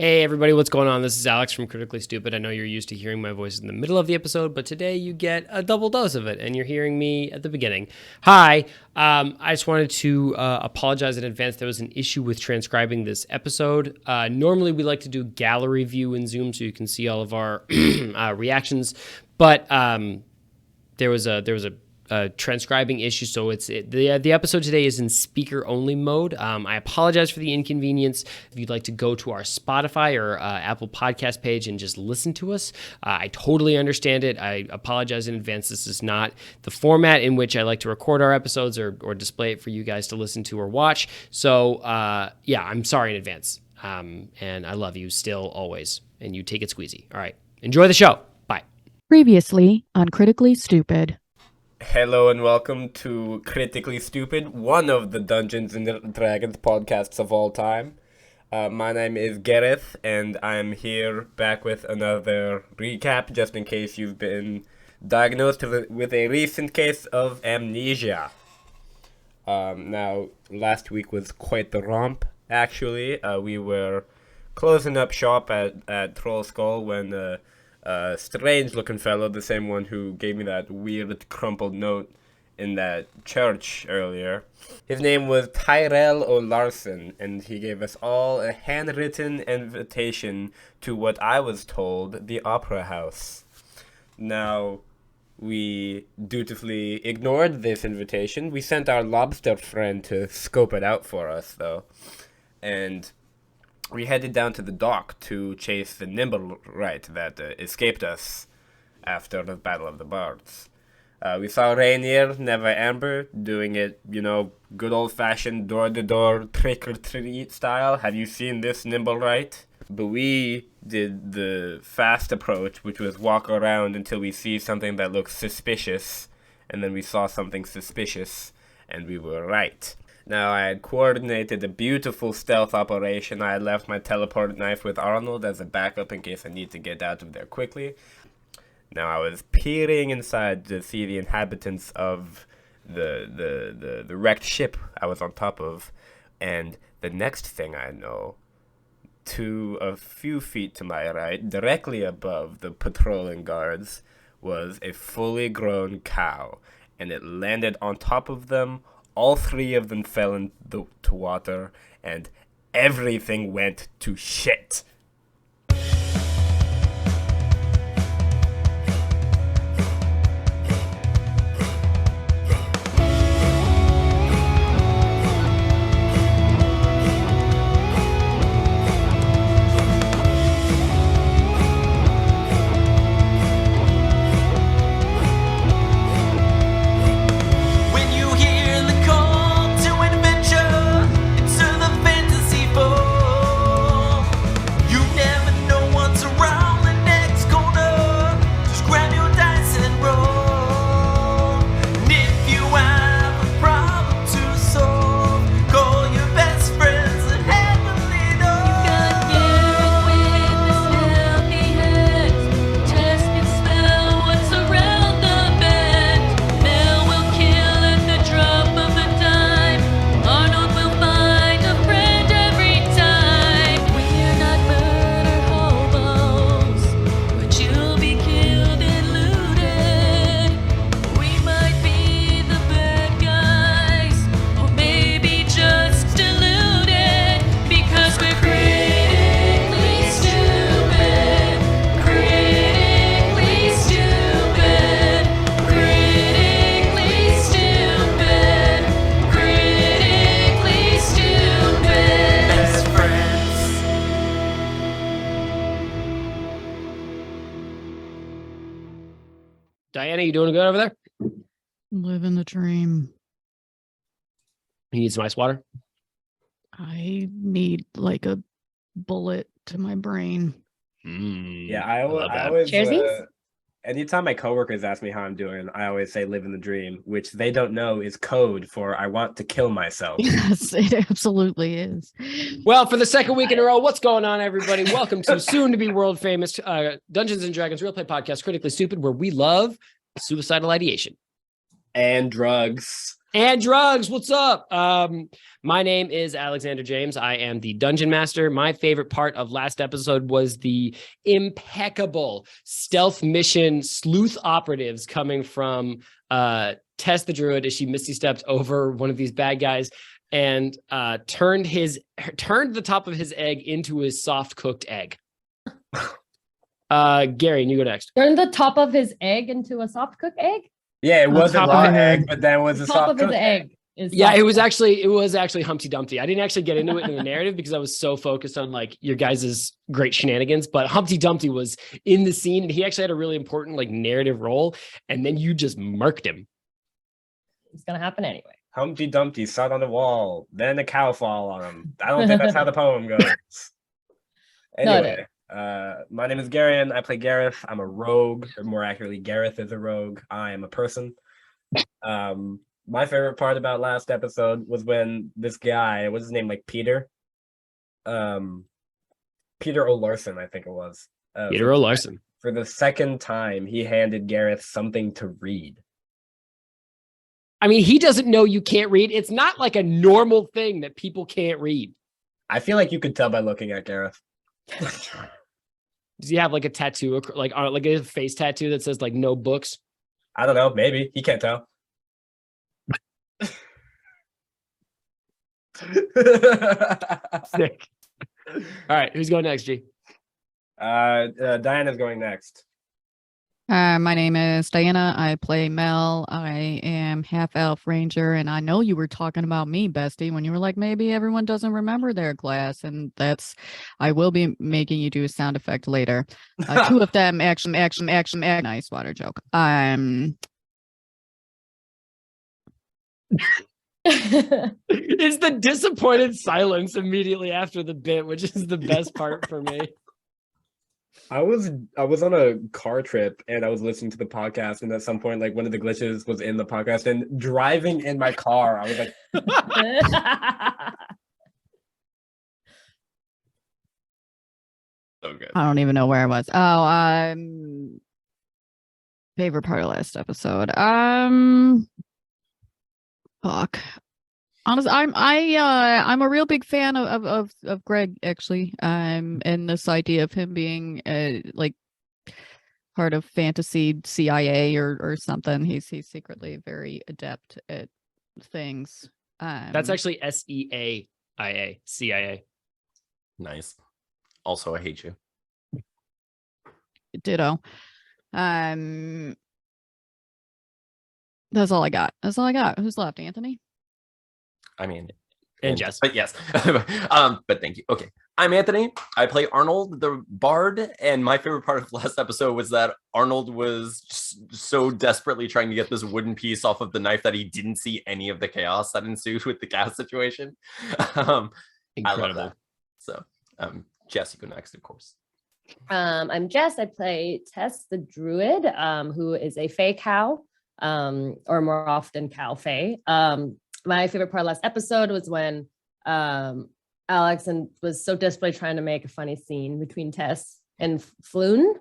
Hey everybody, what's going on? This is Alex from Critically Stupid. I know you're used to hearing my voice in the middle of the episode, but today you get a double dose of it, and you're hearing me at the beginning. Hi, I just wanted to apologize in advance. There was an issue with transcribing this episode. Normally we like to do gallery view in Zoom so you can see all of our reactions, but there was a transcribing issue, so the episode today is in speaker only mode. I apologize for the inconvenience. If you'd like to go to our Spotify or Apple Podcast page and just listen to us, I totally understand it. I apologize in advance. This is not the format in which I like to record our episodes or display it for you guys to listen to or watch. So yeah, I'm sorry in advance. And I love you still always, and you take it squeezy. All right, enjoy the show. Bye. Previously on Critically Stupid. Hello and welcome to Critically Stupid, one of the Dungeons and Dragons podcasts of all time. My name is Gareth, and I'm here back with another recap, just in case you've been diagnosed with a recent case of amnesia. Now, last week was quite the romp, actually. We were closing up shop at Troll Skull when strange-looking fellow, the same one who gave me that weird crumpled note in that church earlier. His name was Tyrell O'Larson, and he gave us all a handwritten invitation to what I was told, the Opera House. Now, we dutifully ignored this invitation. We sent our lobster friend to scope it out for us, though, and we headed down to the dock to chase the nimble right that escaped us after the Battle of the Bards. We saw Rainier, Never Amber, doing it, good old-fashioned door-to-door trick-or-treat style. Have you seen this nimble right? But we did the fast approach, which was walk around until we see something that looks suspicious, and then we saw something suspicious, and we were right. Now, I had coordinated a beautiful stealth operation. I had left my teleport knife with Arnold as a backup in case I need to get out of there quickly. Now, I was peering inside to see the inhabitants of the wrecked ship I was on top of. And the next thing I know, to a few feet to my right, directly above the patrolling guards, was a fully grown cow. And it landed on top of them. All three of them fell into water, and everything went to shit. Diana, you doing good over there? Living the dream. You need some ice water? I need like a bullet to my brain. Yeah, I always anytime my coworkers ask me how I'm doing, I always say living the dream, which they don't know is code for I want to kill myself. Yes, it absolutely is. Well, for the second week in a row, what's going on, everybody? Welcome to soon-to-be world-famous Dungeons and Dragons Real Play Podcast, Critically Stupid, where we love suicidal ideation. And drugs. And drugs. What's up? My name is Alexander James. I am the Dungeon Master. My favorite part of last episode was the impeccable stealth mission sleuth operatives coming from Tess the Druid as she misty stepped over one of these bad guys and turned the top of his egg into a soft cooked egg. Gary, and you go next. Turn the top of his egg into a soft cooked egg? Yeah, it was a top raw of egg, but then was a Top soft of his cooked egg. Is Yeah, soft. it was actually Humpty Dumpty. I didn't actually get into it in the narrative because I was so focused on like your guys' great shenanigans. But Humpty Dumpty was in the scene, and he actually had a really important like narrative role. And then you just murked him. It's gonna happen anyway. Humpty Dumpty sat on the wall, then a cow fall on him. I don't think that's how the poem goes. Anyway, my name is Gary, and I play Gareth. I'm a rogue, or more accurately, Gareth is a rogue. I am a person. My favorite part about last episode was when this guy, what's his name, like Peter? Peter O'Larson, I think it was. Peter O'Larson. For the second time, he handed Gareth something to read. I mean, he doesn't know you can't read. It's not like a normal thing that people can't read. I feel like you could tell by looking at Gareth. Does he have like a tattoo, like a face tattoo that says like no books? I don't know, maybe. He can't tell. Sick. All right, who's going next, G? Diana's going next. My name is Diana. I play Mel. I am half elf ranger, and I know you were talking about me, bestie, when you were like, maybe everyone doesn't remember their class, and I will be making you do a sound effect later. Two of them, action, nice water joke. It's the disappointed silence immediately after the bit, which is the best part for me. I was on a car trip and I was listening to the podcast, and at some point, like one of the glitches was in the podcast, and driving in my car, I was like, so good. I don't even know where I was. Oh, favorite part of last episode. Fuck. Honestly, I'm a real big fan of Greg, actually. And this idea of him being like part of fantasy CIA or something. He's secretly very adept at things. That's actually SEAIA, CIA. Nice. Also, I hate you. Ditto. That's all I got. Who's left? Anthony? I mean, And Jess. But yes. But thank you. Okay. I'm Anthony. I play Arnold, the bard. And my favorite part of last episode was that Arnold was just so desperately trying to get this wooden piece off of the knife that he didn't see any of the chaos that ensued with the gas situation. Incredible. I love that. So, Jess, you go next, of course. I'm Jess. I play Tess the Druid, who is a Fey cow, or more often cow Fey. My favorite part of last episode was when Alex was so desperately trying to make a funny scene between Tess and Floon,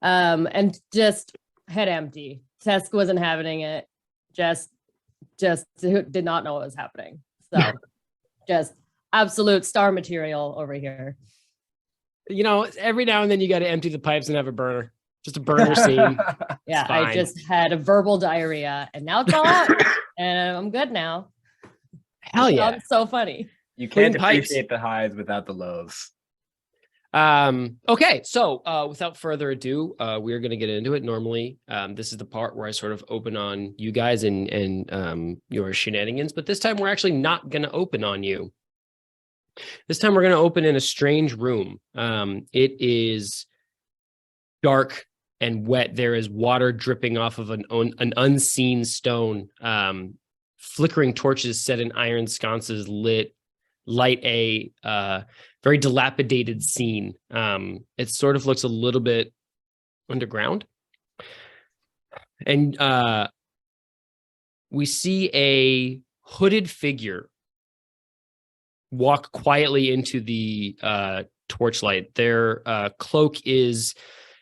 and just head empty. Tess wasn't having it. Just did not know what was happening. So just absolute star material over here. You know, every now and then you got to empty the pipes and have a burner. Just a burner scene. Yeah, fine. I just had a verbal diarrhea, and now it's all out, and I'm good now. Hell yeah. It's so funny. You can't Clean pipes. appreciate the highs without the lows. Okay, so without further ado, we're going to get into it. Normally, this is the part where I sort of open on you guys and your shenanigans, but this time we're actually not going to open on you. This time we're going to open in a strange room. It is dark and wet. There is water dripping off of an unseen stone. Flickering torches set in iron sconces light a very dilapidated scene. It sort of looks a little bit underground. And we see a hooded figure walk quietly into the torchlight. Their cloak is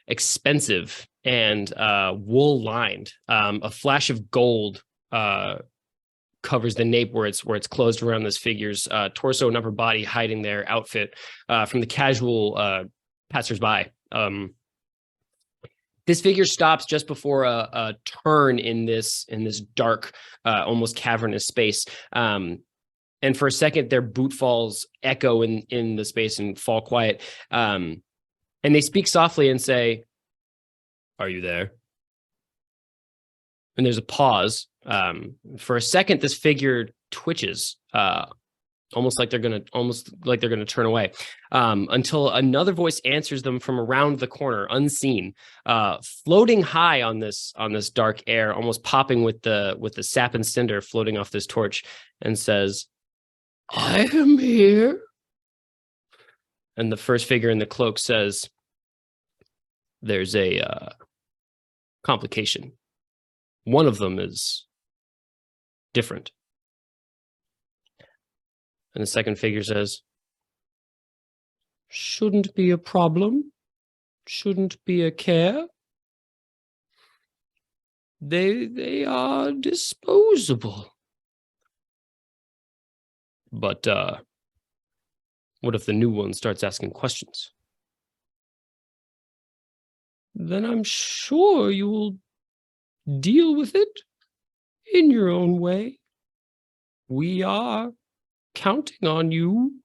expensive and wool lined. A flash of gold covers the nape where it's closed around this figure's torso and upper body, hiding their outfit from the casual passersby. This figure stops just before a turn in this dark, almost cavernous space. And for a second, their boot falls echo in the space and fall quiet. And they speak softly and say, "Are you there?" And there's a pause. For a second, this figure twitches, almost like they're gonna turn away, until another voice answers them from around the corner, unseen, floating high on this dark air, almost popping with the sap and cinder floating off this torch, and says, "I am here." And the first figure in the cloak says, "There's a complication. One of them is different." And the second figure says, "Shouldn't be a problem. Shouldn't be a care. They are disposable. But what if the new one starts asking questions? Then I'm sure you will deal with it in your own way. We are counting on you."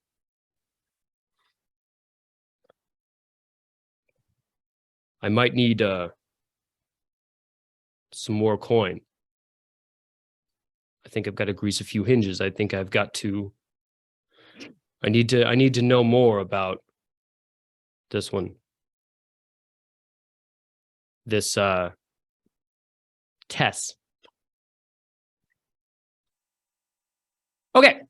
I might need some more coin. I think I've got to grease a few hinges. I think I've got to. I need to know more about this one. This Tess. Okay.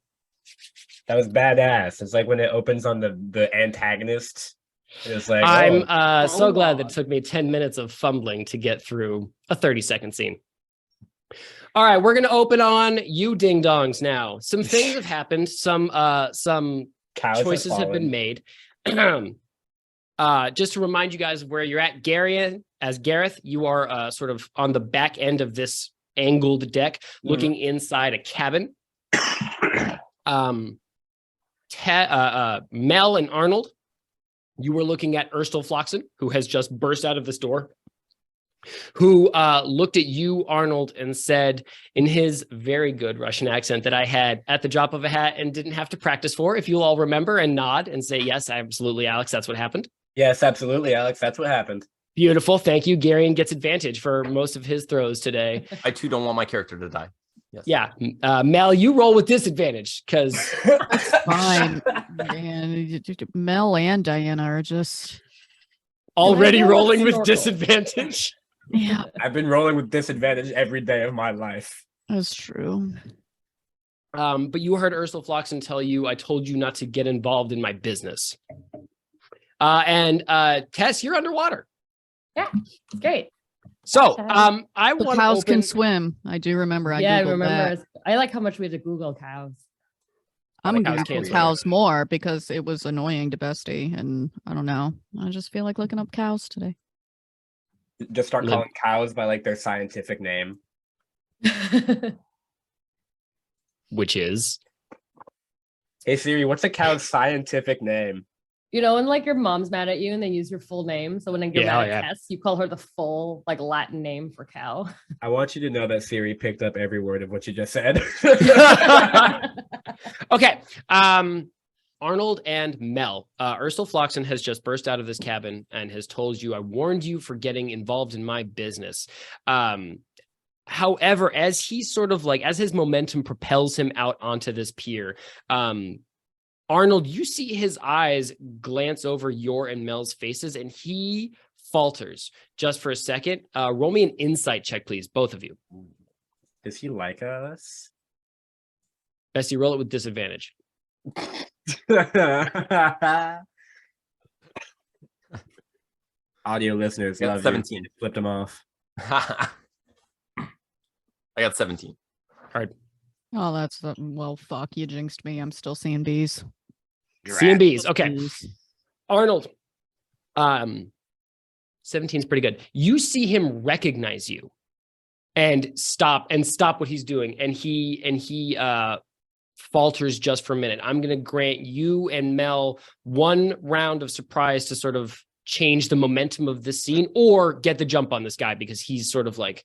That was badass. It's like when it opens on the antagonist. It's like, I'm so glad that it took me 10 minutes of fumbling to get through a 30-second scene. All right, we're going to open on you ding-dongs now. Some things have happened. Some choices have been made. Just to remind you guys of where you're at, as Gareth, you are sort of on the back end of this angled deck, looking inside a cabin. Mel and Arnold, you were looking at Urstel Floxen, who has just burst out of this door, who looked at you, Arnold, and said in his very good Russian accent that I had at the drop of a hat and didn't have to practice for, if you'll all remember and nod and say, "Yes, absolutely, Alex, that's what happened." Yes, absolutely, Alex, that's what happened. Beautiful. Thank you. Garion gets advantage for most of his throws today. I too don't want my character to die. Yes. Yeah. Mel, you roll with disadvantage because Fine. Man, Mel and Diana are just already roll rolling with snorkel? disadvantage. yeah, I've been rolling with disadvantage every day of my life. that's true. But you heard Ursula Floxen tell you, "I told you not to get involved in my business." And Tess, you're underwater. Yeah, great. So I The want cows to open. can swim. I do remember. I I Googled remember. that. I like how much we had to Google cows. I'm The gonna cows Google can swim. cows more because it was annoying to Bestie, and I don't know. I just feel like looking up cows today. Just start Lib- calling cows by like their scientific name. Which is Hey Siri, what's a cow's scientific name? You know, when like your mom's mad at you and they use your full name. So when you're mad at Tess, you call her the full like Latin name for cow. I want you to know that Siri picked up every word of what you just said. okay. Arnold and Mel. Ursula Floxen has just burst out of this cabin and has told you, "I warned you for getting involved in my business." However, as he sort of like, as his momentum propels him out onto this pier, Arnold, you see his eyes glance over your and Mel's faces, and he falters just for a second. Roll me an insight check, please, both of you. Does he like us? Bestie, roll it with disadvantage. Audio listeners, Yeah, love 17. you. Flipped him off. I got 17. Hard. Oh, that's well. Fuck, you jinxed me. I'm still seeing bees. CMBs. Okay. Bees. Arnold, 17 is pretty good. You see him recognize you. and stop what he's doing. And he falters just for a minute. I'm going to grant you and Mel one round of surprise to sort of change the momentum of this scene or get the jump on this guy, because he's sort of like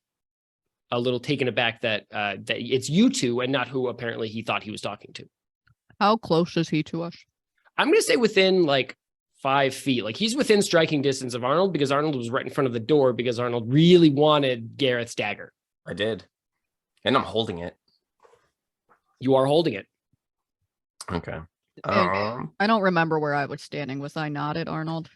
a little taken aback that it's you two and not who apparently he thought he was talking to. How close is he to us? I'm going to say within like 5 feet. Like he's within striking distance of Arnold, because Arnold was right in front of the door, because Arnold really wanted Gareth's dagger. I did. And I'm holding it. You are holding it. Okay. I don't remember where I was standing. Was I not at Arnold?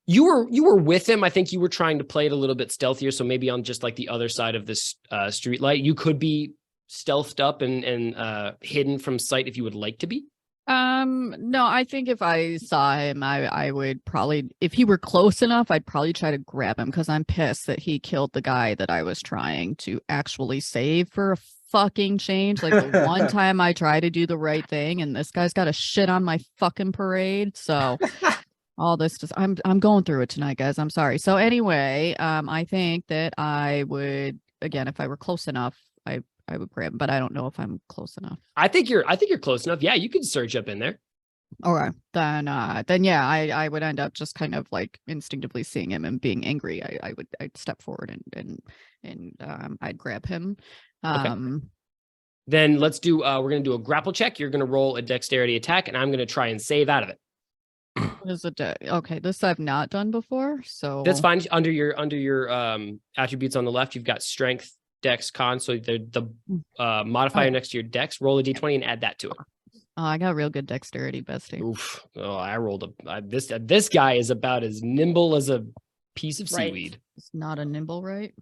You were with him. I think you were trying to play it a little bit stealthier. So maybe on just like the other side of this street light, you could be stealthed up and hidden from sight if you would like to be. No, I think if I saw him, I would probably, if he were close enough, I'd probably try to grab him, because I'm pissed that he killed the guy that I was trying to actually save for a fucking change. Like the one time I try to do the right thing, and this guy's got a shit on my fucking parade. So all this just, I'm going through it tonight, guys. I'm sorry. So anyway, I think that I would, again, if I were close enough, I would grab him, but I don't know if I'm close enough. I think you're close enough. Yeah, you can surge up in there. Okay, then yeah, I would end up just kind of like instinctively seeing him and being angry. I'd step forward and I'd grab him. Then let's do we're gonna do a grapple check. You're gonna roll a dexterity attack, and I'm gonna try and save out of it. What is it? Okay, this I've not done before, so That's fine. Under your attributes on the left, you've got strength, dex, con. So the modifier next to your dex. Roll a d20 and add that to it. Oh, I got real good dexterity, bestie. Oof! Oh, I rolled this guy is about as nimble as a piece of Right. seaweed. It's not a nimble, right?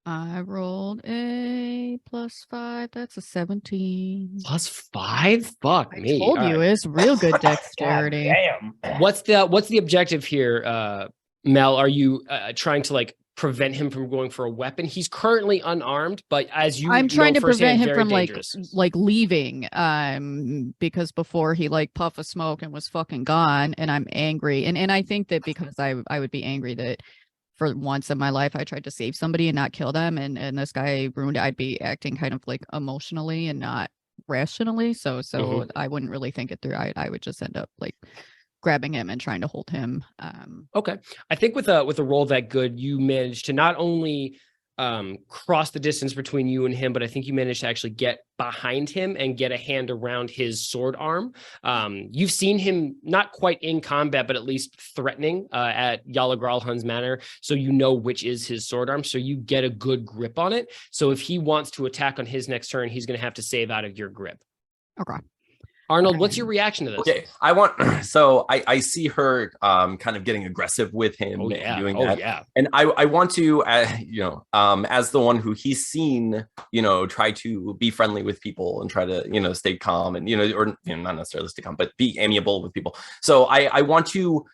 I rolled a +5. That's a 17. +5? Fuck I me. told All you right. it's real good dexterity. Damn. What's the objective here, Mel? Are you trying to like prevent him from going for a weapon? He's currently unarmed, but as you I'm trying know to prevent firsthand, him very from dangerous. like leaving, because before he like puffed a smoke and was fucking gone, and I'm angry, and I think that because I would be angry that for once in my life I tried to save somebody and not kill them, and this guy ruined it, I'd be acting kind of like emotionally and not rationally, so I wouldn't really think it through. I would just end up like grabbing him and trying to hold him. Okay. I think with a roll that good, you managed to not only cross the distance between you and him, but I think you managed to actually get behind him and get a hand around his sword arm. You've seen him not quite in combat, but at least threatening at Yala Gralhun's manor. So you know which is his sword arm. So you get a good grip on it. So if he wants to attack on his next turn, he's going to have to save out of your grip. Okay. Arnold, what's your reaction to this? Okay, I see her kind of getting aggressive with him and doing that. Yeah. And I want to, as the one who he's seen, try to be friendly with people and try to, stay calm and, or not necessarily stay calm, but be amiable with people. So I want to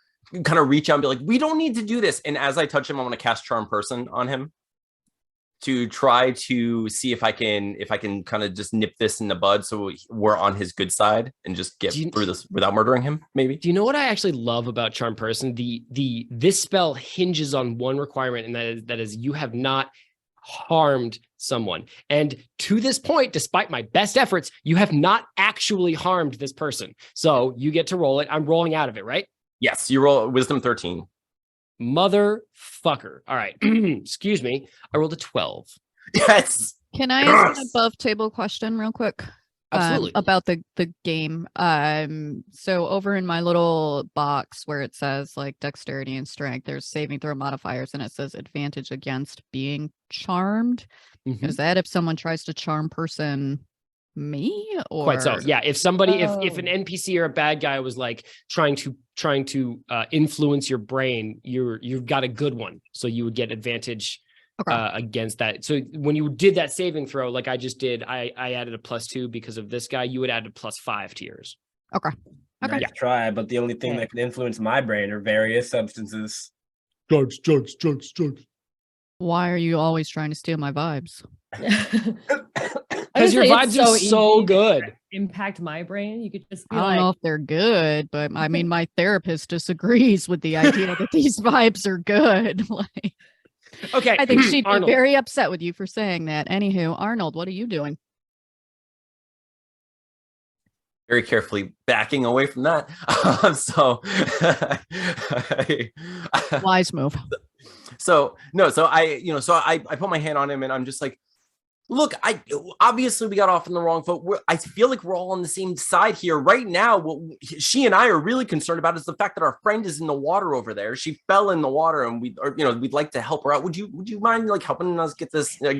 kind of reach out and be like, we don't need to do this. And as I touch him, I want to cast Charm Person on him to try to see if I can kind of just nip this in the bud, so we're on his good side and just get through this without murdering him. Maybe. Do you know what I actually love about Charm Person? This spell hinges on one requirement, and that is you have not harmed someone. And to this point, despite my best efforts, you have not actually harmed this person. So you get to roll it. I'm rolling out of it, right? Yes, you roll Wisdom 13. Motherfucker. All right. Excuse me. I rolled a 12. Yes. Can I ask an above table question real quick? Absolutely. About the game. So over in my little box where it says like dexterity and strength, there's saving throw modifiers, and it says advantage against being charmed. Is that if someone tries to charm person me, or quite so? Yeah. If somebody, if an NPC or a bad guy was like trying to influence your brain, you've got a good one, so you would get advantage against that. So when you did that saving throw, like I just did, I added a +2 because of this guy. You would add a +5 to yours. Okay. Nice try, but the only thing that could influence my brain are various substances. Drugs. Why are you always trying to steal my vibes? Because your vibes are so easy good. to impact my brain. You could just be I don't know if they're good, but I mean, my therapist disagrees with the idea that these vibes are good. Like, Okay. I think she'd be Arnold. very upset with you for saying that. Anywho, Arnold, what are you doing? Very carefully backing away from that. So, Wise move. so I put my hand on him and I'm just like, look, I obviously we got off on the wrong foot. I feel like we're all on the same side here right now. What she and I are really concerned about is the fact that our friend is in the water over there. She fell in the water, and we'd like to help her out. Would you mind like helping us get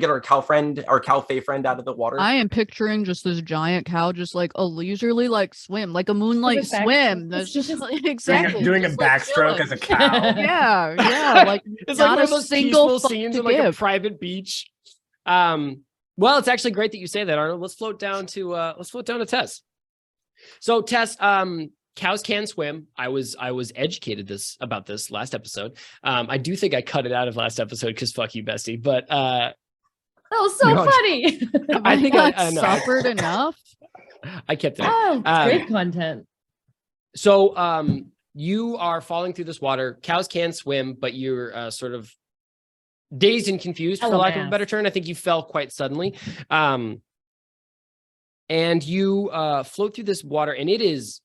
our cow fey friend out of the water? I am picturing just this giant cow, just like a leisurely like swim, like a moonlight swim. That's just like, exactly Doing a just, like, backstroke chilling. as a cow. Yeah, like It's not like one a of those single peaceful fuck scenes to on like a give. private beach. Well, it's actually great that you say that, Arnold. Let's float down to Tess. So Tess, cows can swim. I was educated about this last episode. I do think I cut it out of last episode because fuck you, bestie. But That was so No, funny. I think I know. suffered enough. I kept it. Oh, great content. So you are falling through this water. Cows can swim, but you're sort of dazed and confused, for lack of a better term. I think you fell quite suddenly. And you float through this water, and it is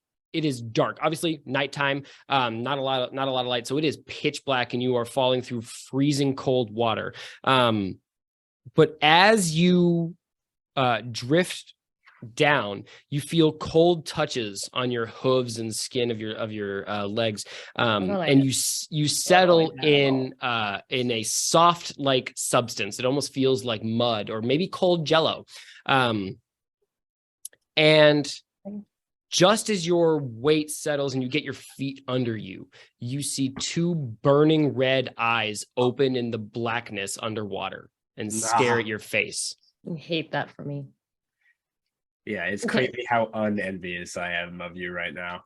dark. Obviously, nighttime, not a lot of light. So it is pitch black, and you are falling through freezing cold water. But as you drift down, you feel cold touches on your hooves and skin of your legs, and you settle in a soft like substance. It almost feels like mud or maybe cold jello, and just as your weight settles and you get your feet under you, you see two burning red eyes open in the blackness underwater and stare at your face. I hate that for me. Yeah, it's crazy how unenvious I am of you right now.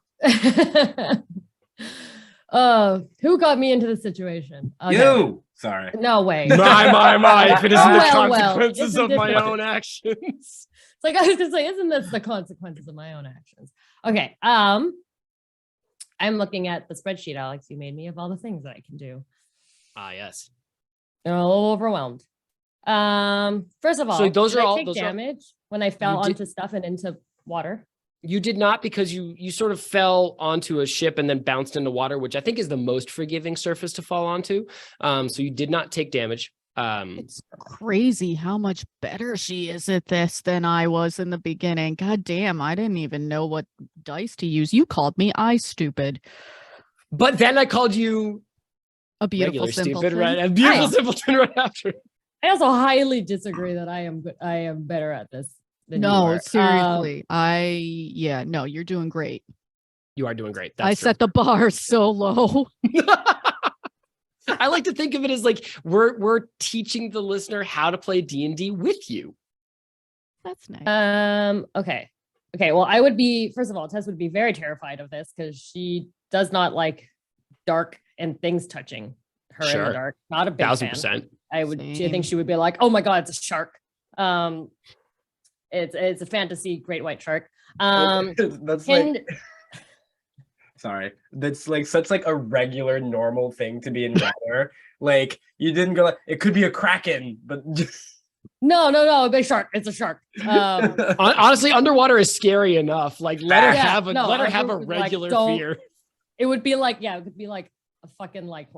Who got me into this situation? Okay. You! Sorry. No way. My, if it isn't the consequences Isn't of this my the- own actions. It's like I was gonna say, isn't this the consequences of my own actions? Okay. I'm looking at the spreadsheet, Alex, you made me of all the things that I can do. Ah, yes. I'm a little overwhelmed. First of all, So those did are I all- take those are- damage when I fell You did- onto stuff and into water. You did not, because you sort of fell onto a ship and then bounced into water, which I think is the most forgiving surface to fall onto. So you did not take damage. It's crazy how much better she is at this than I was in the beginning. God damn, I didn't even know what dice to use. You called me stupid. But then I called you A beautiful regular simpleton. stupid, right? A beautiful simpleton right after. I also highly disagree that I am better at this than you No, are. seriously. No, you're doing great. You are doing great. I That's set the bar so low. I like to think of it as like we're teaching the listener how to play D&D with you. That's nice. Okay. Well, I would be, first of all, Tess would be very terrified of this because she does not like dark and things touching her in Sure. the dark. Not a big fan. 1000%. I Same. think she would be like, oh my God, it's a shark. It's a fantasy great white shark. That's And like, sorry. That's like such like a regular normal thing to be in water. Like you didn't go like, it could be a kraken, but just no, a big shark. It's a shark. Honestly, underwater is scary enough. Like let her Yeah, have a no, let her I have a would, like, regular don't- fear. It would be like, it could be like a fucking like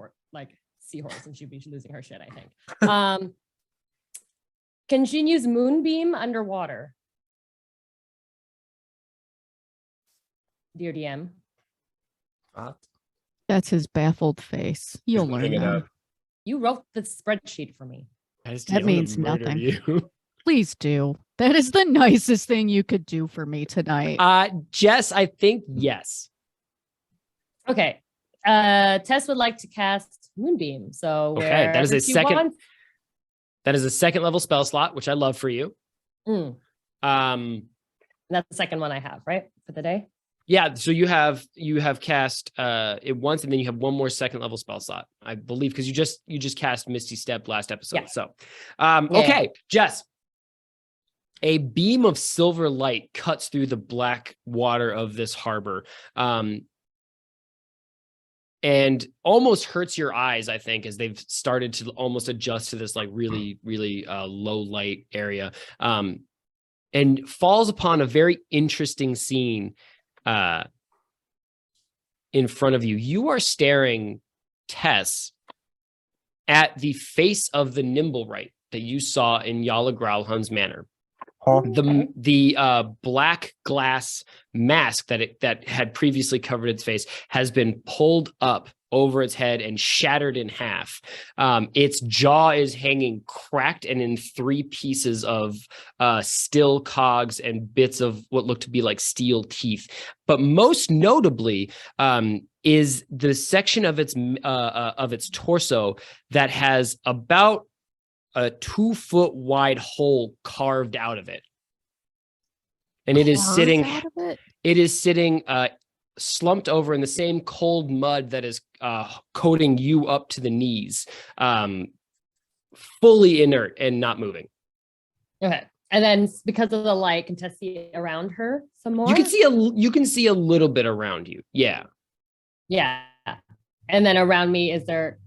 seahorse, and she'd be losing her shit, I think. Can she use moonbeam underwater? Dear DM. That's his baffled face. You'll Just learn looking it that. up. You wrote the spreadsheet for me. That means nothing. You. Please do. That is the nicest thing you could do for me tonight. Jess, I think yes. Okay. Tess would like to cast Moonbeam. So Okay, that is wherever a she second- wants- That is a second level spell slot, which I love for you. Mm, that's the second one I have, right? For the day. Yeah, so you have cast it once, and then you have one more second level spell slot, I believe, because you just cast Misty Step last episode. Yeah. So, okay, Jess. A beam of silver light cuts through the black water of this harbor. and almost hurts your eyes, I think, as they've started to almost adjust to this like really, really low light area, and falls upon a very interesting scene in front of you. You are staring, Tess, at the face of the Nimblewright that you saw in Yala Growlhun's manor. The black glass mask that had previously covered its face has been pulled up over its head and shattered in half. Its jaw is hanging cracked and in 3 pieces of steel cogs and bits of what look to be like steel teeth. But most notably is the section of its torso that has about a 2-foot wide hole carved out of it. And it is sitting slumped over in the same cold mud that is coating you up to the knees, fully inert and not moving. Okay. And then because of the light, can Tess see around her some more? You can see a little bit around you. Yeah. Yeah. And then around me, is there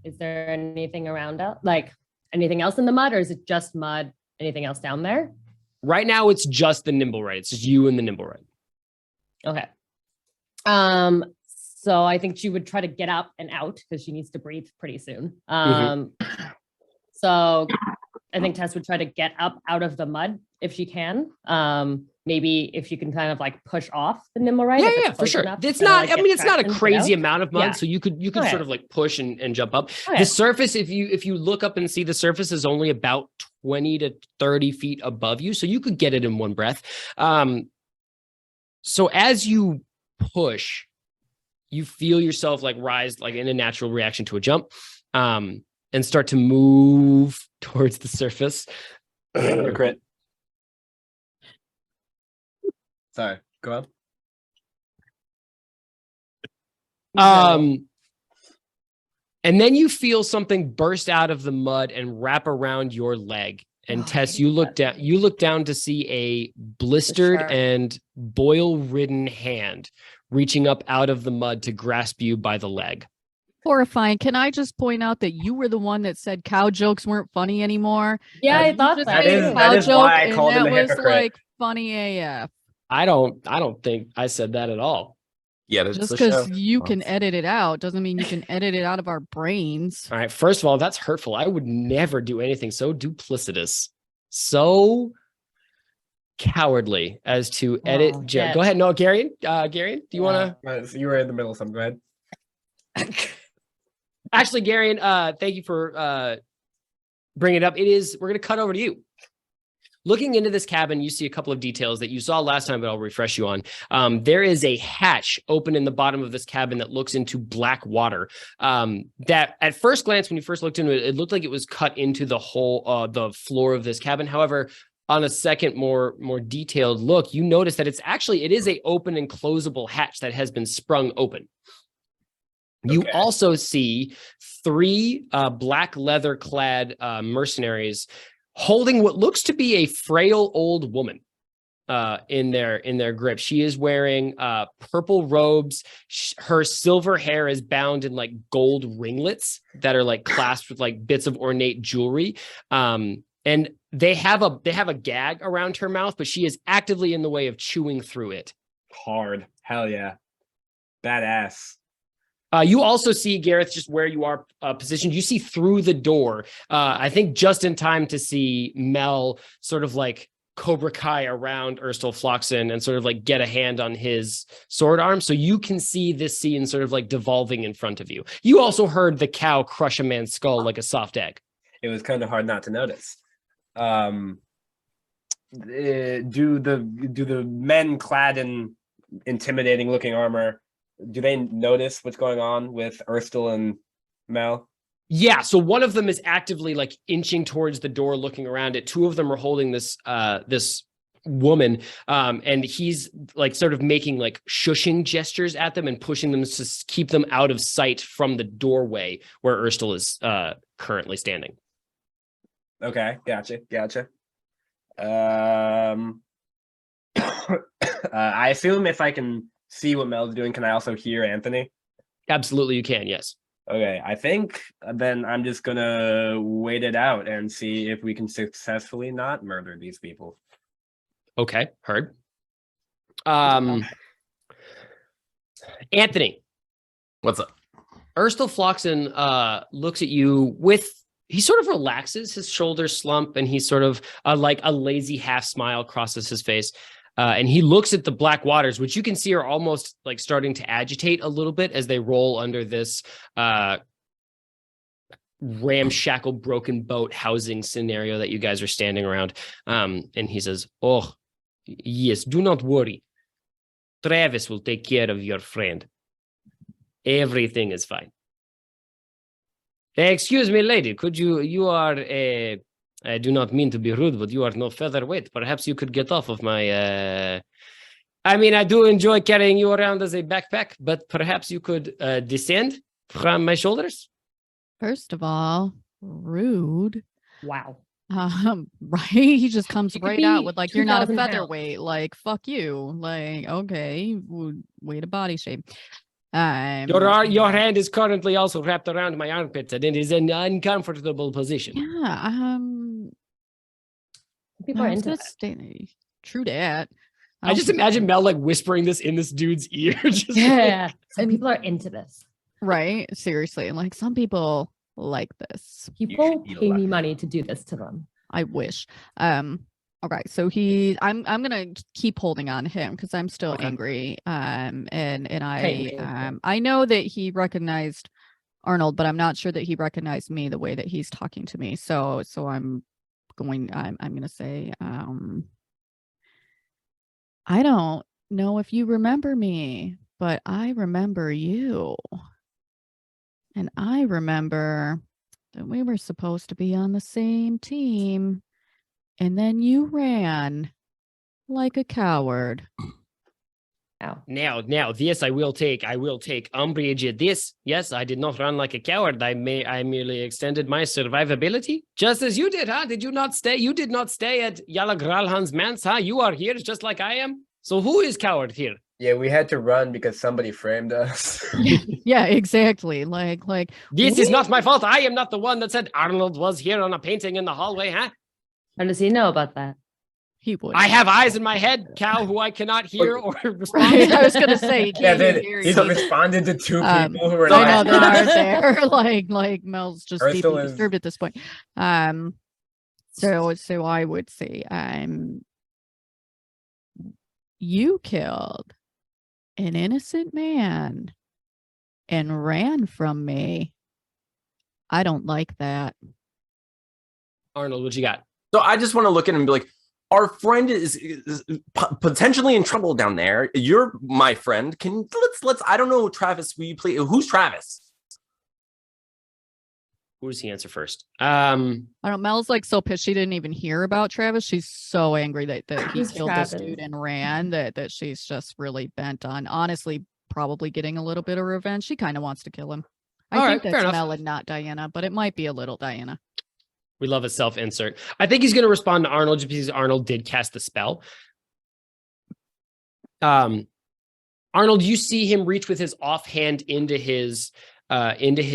anything around us? Like anything else in the mud, or is it just mud? Anything else down there? Right now it's just the Nimblewright. It's just you and the Nimblewright. Okay. So I think she would try to get up and out because she needs to breathe pretty soon. So I think Tess would try to get up out of the mud if she can. Maybe if you can kind of like push off the Nimblewright. Yeah, for sure. It's not, I mean, it's not a crazy amount of mud, so you could sort of like push and jump up. Okay. The surface, if you look up and see, the surface is only about 20 to 30 feet above you, so you could get it in one breath. So as you push, you feel yourself like rise, like in a natural reaction to a jump, and start to move towards the surface. Crit. Sorry, go on. And then you feel something burst out of the mud and wrap around your leg. And Tess, you look down to see a blistered and boil-ridden hand reaching up out of the mud to grasp you by the leg. Horrifying. Can I just point out that you were the one that said cow jokes weren't funny anymore? Yeah, I thought that. That is why I called him a hypocrite. That was like funny AF. I don't think I said that at all. Yeah, that's just because you can edit it out doesn't mean you can edit it out of our brains. All right. First of all, that's hurtful. I would never do anything so duplicitous, so cowardly as to edit. Go ahead. No, Gary. Gary, do you want to? You were in the middle of something. Go ahead. Actually, Gary, thank you for bringing it up. We're going to cut over to you. Looking into this cabin, you see a couple of details that you saw last time, but I'll refresh you on. There is a hatch open in the bottom of this cabin that looks into black water. That at first glance, when you first looked into it, it looked like it was cut into the whole, the floor of this cabin. However, on a second, more detailed look, you notice that it is a open and closable hatch that has been sprung open. You also see 3 black leather clad mercenaries holding what looks to be a frail old woman in their grip. She is wearing purple robes. Her silver hair is bound in like gold ringlets that are like clasped with like bits of ornate jewelry. And they have a gag around her mouth, but she is actively in the way of chewing through it. Hard. Hell yeah. Badass. You also see, Gareth, just where you are positioned, you see through the door, I think just in time to see Mel sort of like Cobra Kai around Erstal Floxen and sort of like get a hand on his sword arm. So you can see this scene sort of like devolving in front of you. You also heard the cow crush a man's skull like a soft egg. It was kind of hard not to notice. Do the men clad in intimidating looking armor, do they notice what's going on with Erstal and Mel? Yeah, so one of them is actively like inching towards the door, looking around it. 2 of them are holding this woman, and he's like sort of making like shushing gestures at them and pushing them to keep them out of sight from the doorway where Erstal is currently standing. Okay, gotcha. I assume if I can see what Mel's doing, can I also hear Anthony? Absolutely, you can. Yes. Okay, I think then I'm just gonna wait it out and see if we can successfully not murder these people. Okay. Heard. Anthony. What's up? Erstal Floxen looks at you with, he sort of relaxes, his shoulders slump, and he sort of like a lazy half smile crosses his face. And he looks at the black waters, which you can see are almost like starting to agitate a little bit as they roll under this ramshackle broken boat housing scenario that you guys are standing around. And he says, "Oh, yes, do not worry. Travis will take care of your friend. Everything is fine. Excuse me, lady, could you are, I do not mean to be rude, but you are no featherweight. Perhaps you could get off of my, I mean, I do enjoy carrying you around as a backpack, but perhaps you could descend from my shoulders." First of all, rude. Wow. Right? He just comes You could right out be with like, you're not a 2,000 pounds. featherweight. Like, fuck you. Like, okay, way to body shape. Your hand is currently also wrapped around my armpit, and it is an uncomfortable position. Yeah. People are I was into gonna that. true that. I just imagine Mel like whispering this in this dude's ear. Just like- Yeah. Some people are into this. Right? Seriously. Like some people like this. People eat a pay lot. me money to do this to them. I wish. Okay, so I'm gonna keep holding on to him because I'm still Okay. angry. And Okay. I know that he recognized Arnold, but I'm not sure that he recognized me the way that he's talking to me. So I'm gonna say, I don't know if you remember me, but I remember you. And I remember that we were supposed to be on the same team. And then you ran like a coward. Ow. Now, this I will take umbrage at this. Yes, I did not run like a coward. I merely extended my survivability, just as you did, huh? Did you not stay? You did not stay at Yala Gralhan's manse, huh? You are here just like I am. So who is coward here? Yeah, we had to run because somebody framed us. Yeah, exactly. Like This is we- not my fault. I am not the one that said Arnold was here on a painting in the hallway, huh? How does he know about that? he would. I have eyes in my head, cow, who I cannot hear or respond Right. to. I was gonna say he Yeah, can't even hear he's you. responded to two people who were I like, know that are there. like Mel's just Ursula deeply is- disturbed at this point. So I would say you killed an innocent man and ran from me. I don't like that. Arnold, what you got? So I just want to look at him and be like, our friend is potentially in trouble down there. You're my friend. Let's I don't know, Travis, will you please, who's Travis? Who does he answer first? I don't know. Mel's like so pissed she didn't even hear about Travis. She's so angry that he Who's killed Travis? this dude and ran that she's just really bent on honestly probably getting a little bit of revenge. She kind of wants to kill him. I All think right, fair that's enough. Mel and not Diana, but it might be a little Diana. We love a self-insert. I think he's going to respond to Arnold just because Arnold did cast the spell. Arnold, you see him reach with his offhand into his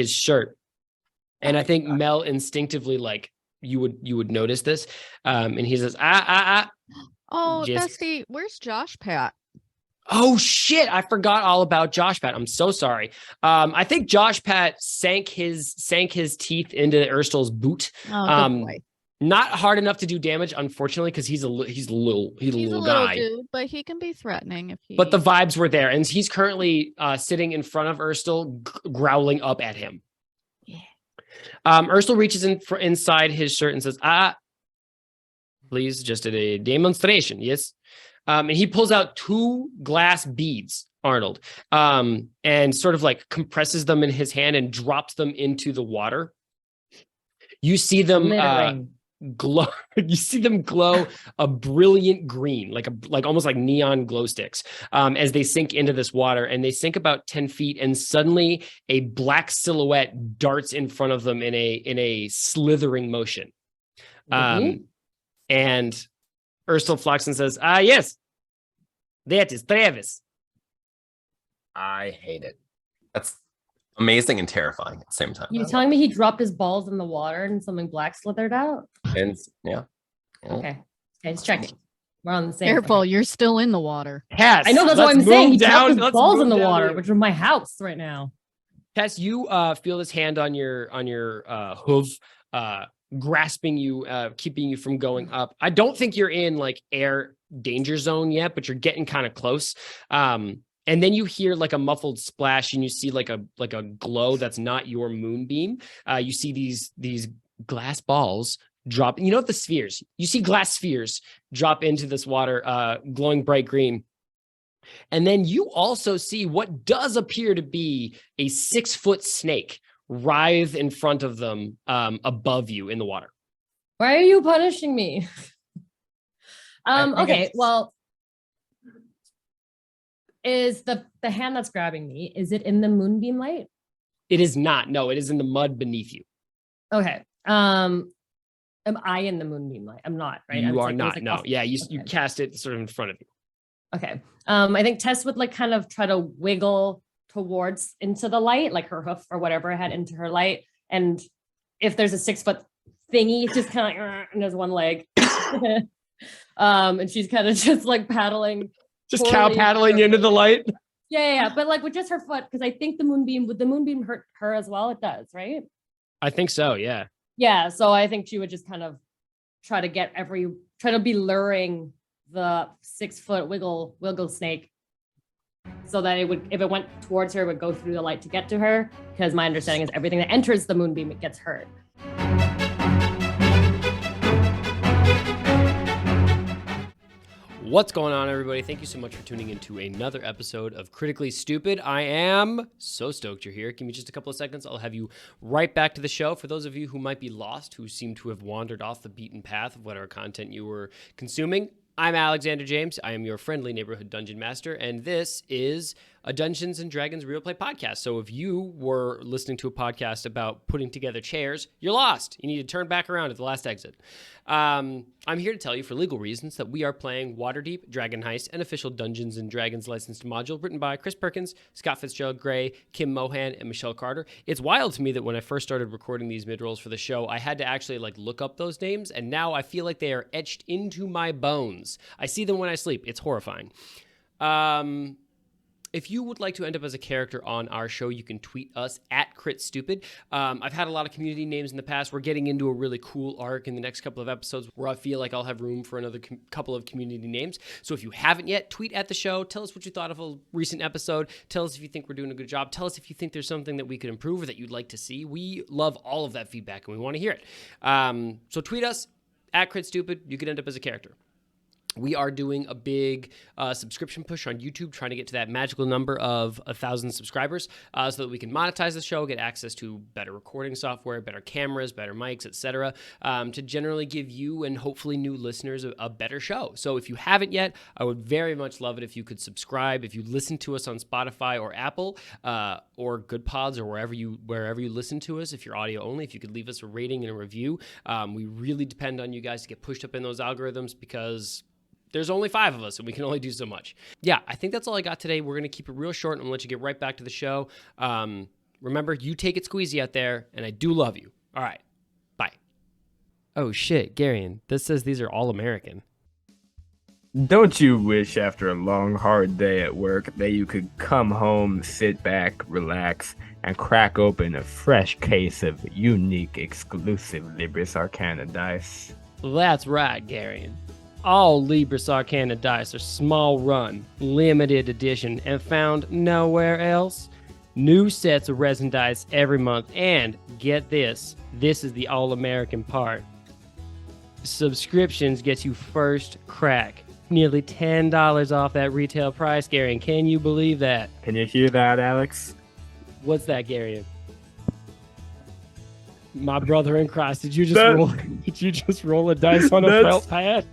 shirt, and I think Mel instinctively, like you would notice this, and he says, Oh, Just- Bestie, where's Josh Pat? "Oh shit, I forgot all about Josh Pat. I'm so sorry. I think Josh Pat sank his teeth into Erstal's boot. Oh, good Um, boy. Not hard enough to do damage, unfortunately, because he's a little He's a little guy. dude, but he can be threatening if he. But the vibes were there, and he's currently sitting in front of Erstal, growling up at him. Yeah. Erstal reaches inside his shirt and says, please, just a demonstration, yes? And he pulls out 2 glass beads, Arnold, and sort of like compresses them in his hand and drops them into the water. You see them Glittering. glow. You see them glow a brilliant green, like almost like neon glow sticks, as they sink into this water, and they sink about 10 feet, and suddenly a black silhouette darts in front of them in a slithering motion. Really? And Erstal Floxen says, yes, that is Travis. I hate it. That's Amazing and terrifying at the same time. You telling me he dropped his balls in the water and something black slithered out? And yeah. Okay, just checking. We're on the same. Careful, page. you're still in the water. Tess, I know that's what let's I'm saying. He move dropped his let's balls move in the down water, here. which is my house right now. Tess, you feel his hand on your hoof, grasping you, keeping you from going up. I don't think you're in like air danger zone yet, but you're getting kind of close. And then you hear like a muffled splash, and you see like a glow that's not your moonbeam. You see these glass balls drop. You know what the spheres? You see glass spheres drop into this water, glowing bright green. And then you also see what does appear to be a 6-foot snake writhe in front of them, above you in the water. Why are you punishing me? Okay, well, is the hand that's grabbing me, is it in the moonbeam light? It is not. No, it is in the mud beneath you. Okay. Am I in the moonbeam light? I'm not, right? You It's are like- not. like No. off- Yeah, you okay. cast it sort of in front of you. Okay. I think Tess would like kind of try to wiggle towards into the light, like her hoof or whatever had into her light. And if there's a 6-foot thingy, it's just kind of and there's one leg. And she's kind of just like paddling. Just cow paddling into the light. Yeah. But like with just her foot, because I think would the moonbeam hurt her as well? It does, right? I think so. Yeah. Yeah. So I think she would just kind of try to be luring the 6-foot wiggle snake so that it would, if it went towards her, it would go through the light to get to her. Because my understanding is everything that enters the moonbeam, it gets hurt. What's going on, everybody? Thank you so much for tuning into another episode of Critically Stupid. I am so stoked you're here. Give me just a couple of seconds. I'll have you right back to the show. For those of you who might be lost, who seem to have wandered off the beaten path of whatever content you were consuming, I'm Alexander James. I am your friendly neighborhood dungeon master, and this is a Dungeons and Dragons real play podcast. So if you were listening to a podcast about putting together chairs, you're lost. You need to turn back around at the last exit. I'm here to tell you, for legal reasons, that we are playing Waterdeep, Dragon Heist, an official Dungeons and Dragons licensed module written by Chris Perkins, Scott Fitzgerald Gray, Kim Mohan, and Michelle Carter. It's wild to me that when I first started recording these mid-rolls for the show, I had to actually look up those names, and now I feel like they are etched into my bones. I see them when I sleep. It's horrifying. If you would like to end up as a character on our show, you can tweet us at CritStupid. I've had a lot of community names in the past. We're getting into a really cool arc in the next couple of episodes where I feel like I'll have room for another couple of community names. So if you haven't yet, tweet at the show. Tell us what you thought of a recent episode. Tell us if you think we're doing a good job. Tell us if you think there's something that we could improve or that you'd like to see. We love all of that feedback, and we want to hear it. So tweet us at CritStupid. You could end up as a character. We are doing a big subscription push on YouTube, trying to get to that magical number of 1,000 subscribers so that we can monetize the show, get access to better recording software, better cameras, better mics, etc., to generally give you and hopefully new listeners a better show. So if you haven't yet, I would very much love it if you could subscribe. If you listen to us on Spotify or Apple or Good Pods or wherever you listen to us, if you're audio only, if you could leave us a rating and a review. We really depend on you guys to get pushed up in those algorithms because there's only 5 of us and we can only do so much. Yeah, I think that's all I got today. We're going to keep it real short and I'm going to let you get right back to the show. Remember, you take it squeezy out there, and I do love you. All right, bye. Oh shit, Garion, this says these are all American. Don't you wish after a long, hard day at work that you could come home, sit back, relax, and crack open a fresh case of unique, exclusive Libris Arcana dice? That's right, Garion. All Libris Arcana dice are small run, limited edition, and found nowhere else. New sets of resin dice every month, and get this is the all-American part. Subscriptions get you first crack. Nearly $10 off that retail price, Garion. Can you believe that? Can you hear that, Alex? What's that, Garion? My brother in Christ, did you just roll a dice on a felt pad?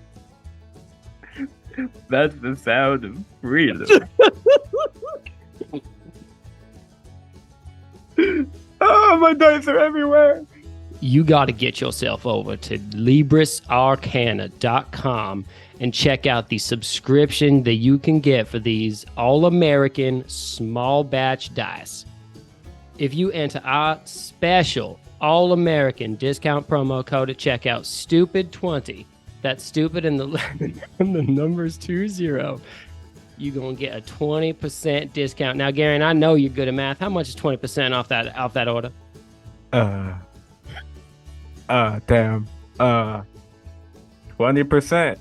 That's the sound of freedom. Oh, my dice are everywhere. You got to get yourself over to LibrisArcana.com and check out the subscription that you can get for these all-American small batch dice. if you enter our special all-American discount promo code at checkout, stupid20, that's stupid and the number's 20, you're going to get a 20% discount. Now, Gary, I know you're good at math. How much is 20% off that order? Damn. 20%.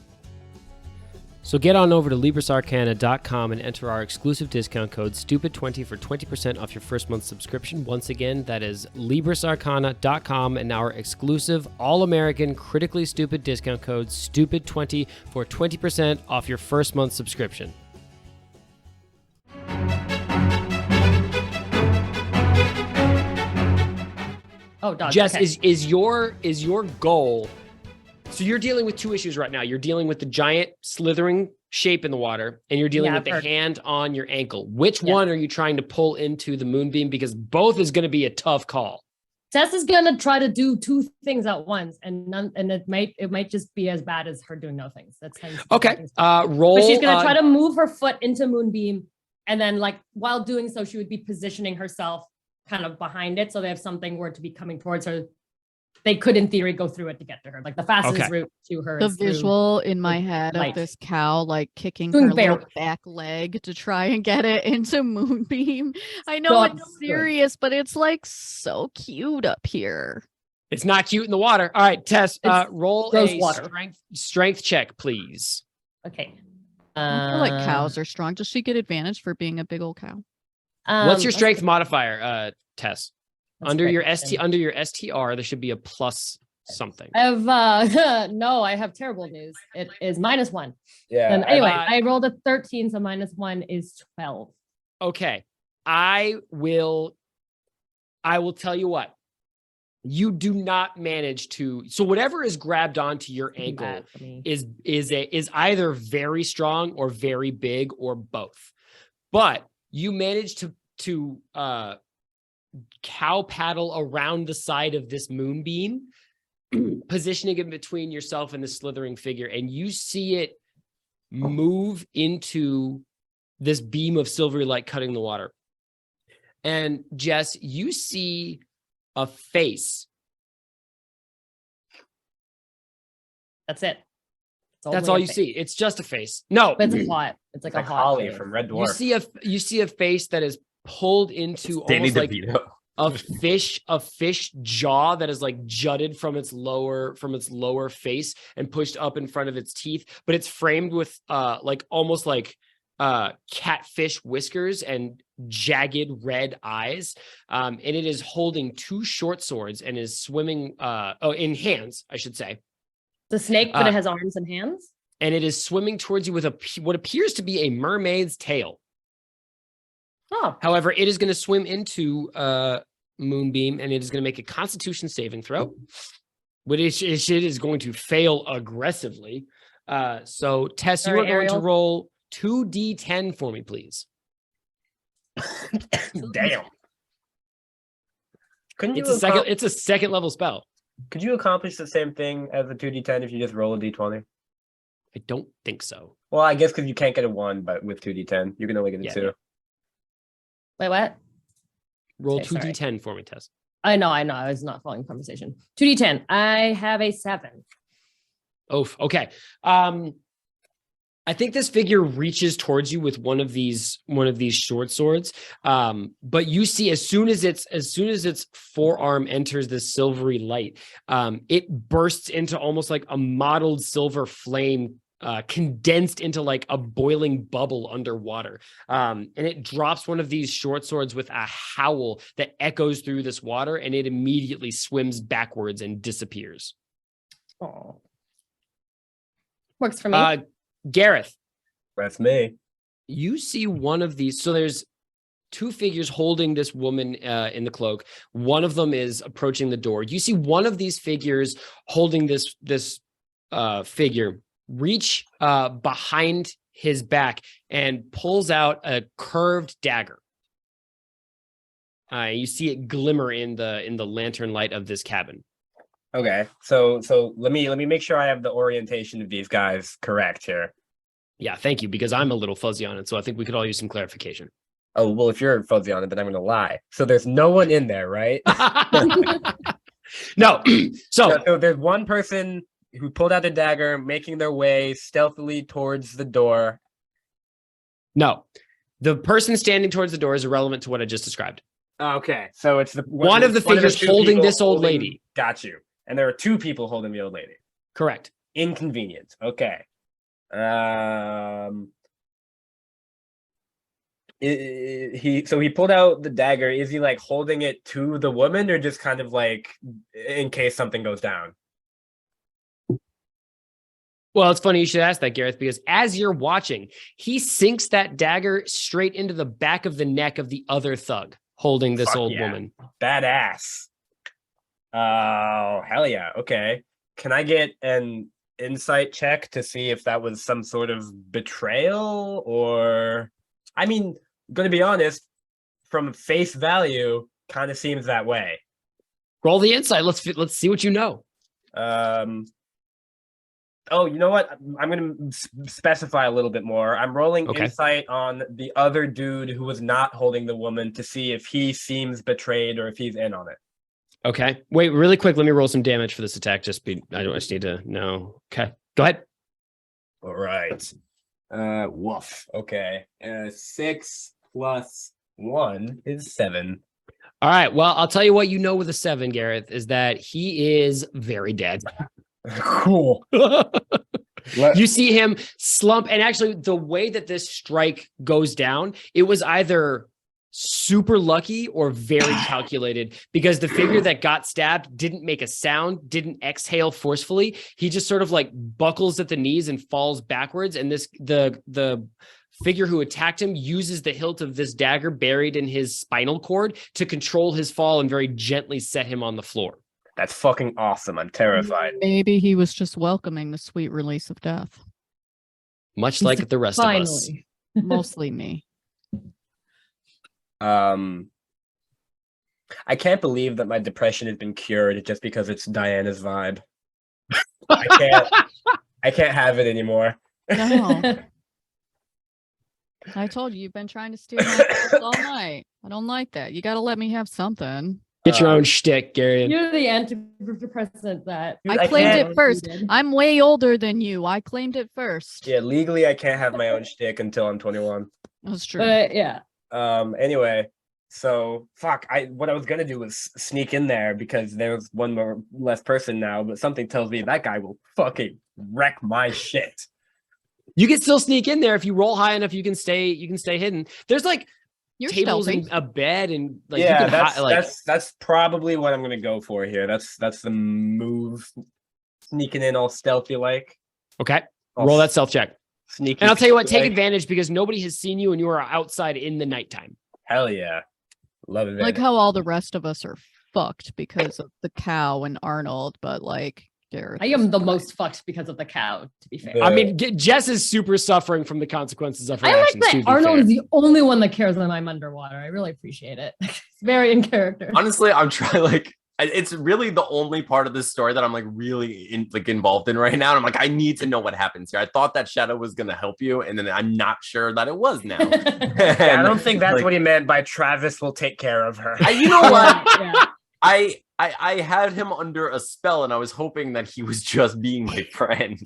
So get on over to LibrisArcana.com and enter our exclusive discount code STUPID20 for 20% off your first month subscription. Once again, that is LibrisArcana.com and our exclusive all-American critically stupid discount code STUPID20 for 20% off your first month subscription. Oh, dodge. Jess, okay. is your goal? So you're dealing with two issues right now. You're dealing with the giant slithering shape in the water, and you're dealing with the hand on your ankle. Which one are you trying to pull into the moonbeam? Because both is going to be a tough call. Tess is gonna try to do two things at once, and it might just be as bad as her doing no things. That's okay. Roll. But she's gonna try to move her foot into moonbeam, and then like while doing so, she would be positioning herself kind of behind it, so they have something where to be coming towards her. They could, in theory, go through it to get to her. Like the fastest route to her. The is visual in my head light. of this cow like kicking Doing her little very- back leg to try and get it into moonbeam. I know it's serious, but it's like so cute up here. It's not cute in the water. All right, Tess, roll a water. strength check, please. Okay. I feel like cows are strong. Does she get advantage for being a big old cow? What's your strength modifier, Tess? Under your question. under your STR, there should be a plus something. I have no, I have terrible news. It is -1. Yeah. And anyway, I rolled a 13, so -1 is 12. Okay. I will tell you what. You do not manage to, so whatever is grabbed onto your ankle is either very strong or very big or both. But you manage to cow paddle around the side of this moonbeam, positioning it between yourself and the slithering figure, and you see it move into this beam of silvery light cutting the water. And Jess, you see a face. That's it. That's all you see. It's just a face. No, But it's hot. It's like a hot Holly face. from Red Dwarf. you see a face that is pulled into Danny almost like DeVito. a fish jaw that is like jutted from its lower face and pushed up in front of its teeth, but it's framed with like almost like catfish whiskers and jagged red eyes, and it is holding two short swords and is swimming in hands, I should say. The snake, but it has arms and hands. And it is swimming towards you with what appears to be a mermaid's tail. Oh, However, it is going to swim into Moonbeam, and it is going to make a Constitution saving throw, which it is going to fail aggressively. So, Tess, you are going to roll 2d10 for me, please. Damn. Couldn't you It's a second level spell. Could you accomplish the same thing as a 2d10 if you just roll a d20? I don't think so. Well, I guess because you can't get a 1, but with 2d10, you can only get a 2. wait, what? Roll Okay, 2d10 for me, Tess. I know. I was not following the conversation. 2d10. I have a 7. Oh, okay. I think this figure reaches towards you with one of these short swords. But you see, as soon as its forearm enters the silvery light, it bursts into almost like a mottled silver flame, condensed into like a boiling bubble underwater. And it drops one of these short swords with a howl that echoes through this water, and it immediately swims backwards and disappears. Oh, works for me. Gareth, That's me. you see one of these. So there's two figures holding this woman in the cloak. One of them is approaching the door. You see one of these figures holding this figure reach behind his back and pulls out a curved dagger. You see it glimmer in the lantern light of this cabin. Okay, so let me make sure I have the orientation of these guys correct here. Yeah, thank you, because I'm a little fuzzy on it, so I think we could all use some clarification. Oh, well, if you're fuzzy on it, then I'm going to lie. So there's no one in there, right? No. So So there's one person who pulled out a dagger, making their way stealthily towards the door. no. The person standing towards the door is irrelevant to what I just described. Okay. So it's One of the figures two holding people this old lady. Got you. And there are two people holding the old lady. Correct. Inconvenient. Okay. He pulled out the dagger. Is he like holding it to the woman, or just kind of like in case something goes down? Well, it's funny you should ask that, Gareth, because as you're watching, he sinks that dagger straight into the back of the neck of the other thug holding this Fuck old yeah. woman. Badass. Oh, hell yeah. Okay. Can I get an insight check to see if that was some sort of betrayal, or I mean, gonna be honest, from face value, kind of seems that way. Roll the insight. Let's see what you know. Oh, you know what? I'm going to specify a little bit more. I'm rolling Okay. insight on the other dude who was not holding the woman to see if he seems betrayed or if he's in on it. Okay. Wait, really quick. Let me roll some damage for this attack. I just need to know. Okay. Go ahead. All right. Woof. Okay. 6 plus 1 is 7. All right. Well, I'll tell you what you know with a 7, Gareth, is that he is very dead. Cool. You see him slump, and actually the way that this strike goes down, it was either super lucky or very calculated, because the figure that got stabbed didn't make a sound, didn't exhale forcefully. He just sort of like buckles at the knees and falls backwards, and the figure who attacked him uses the hilt of this dagger buried in his spinal cord to control his fall and very gently set him on the floor. That's fucking awesome. I'm terrified. Maybe he was just welcoming the sweet release of death. Much like the rest of us. Mostly me. I can't believe that my depression has been cured just because it's Diana's vibe. I can't have it anymore. No. I told you, you've been trying to steal my thoughts all night. I don't like that. You got to let me have something. Get your own shtick, Gary. You're the antidepressant that I claimed it first. I'm way older than you. I claimed it first. Yeah, legally I can't have my own shtick until I'm 21. That's true. But yeah. Anyway, so fuck. What I was gonna do was sneak in there because there's one more less person now, but something tells me that guy will fucking wreck my shit. You can still sneak in there if you roll high enough. You can stay hidden. There's like You're tables stealthy. and a bed and like Yeah, you can that's probably what I'm gonna go for here. That's the move. Sneaking in all stealthy like. Okay. All Roll that stealth check. Sneaky. And I'll tell you what, take like. advantage because nobody has seen you and you are outside in the nighttime. Hell yeah. Love it. Like how all the rest of us are fucked because of the cow and Arnold, but like Gareth. I am the most fucked because of the cow, to be fair. Yeah. I mean, Jess is super suffering from the consequences of her I like actions. to that be Arnold fair. is the only one that cares when I'm underwater. I really appreciate it. It's very in character. Honestly, I'm trying it's really the only part of this story that I'm like really involved in right now. And I'm like, I need to know what happens here. I thought that shadow was gonna help you, and then I'm not sure that it was now. Yeah, I don't think that's like, what he meant by Travis will take care of her. you know what? Yeah. I had him under a spell, and I was hoping that he was just being my friend.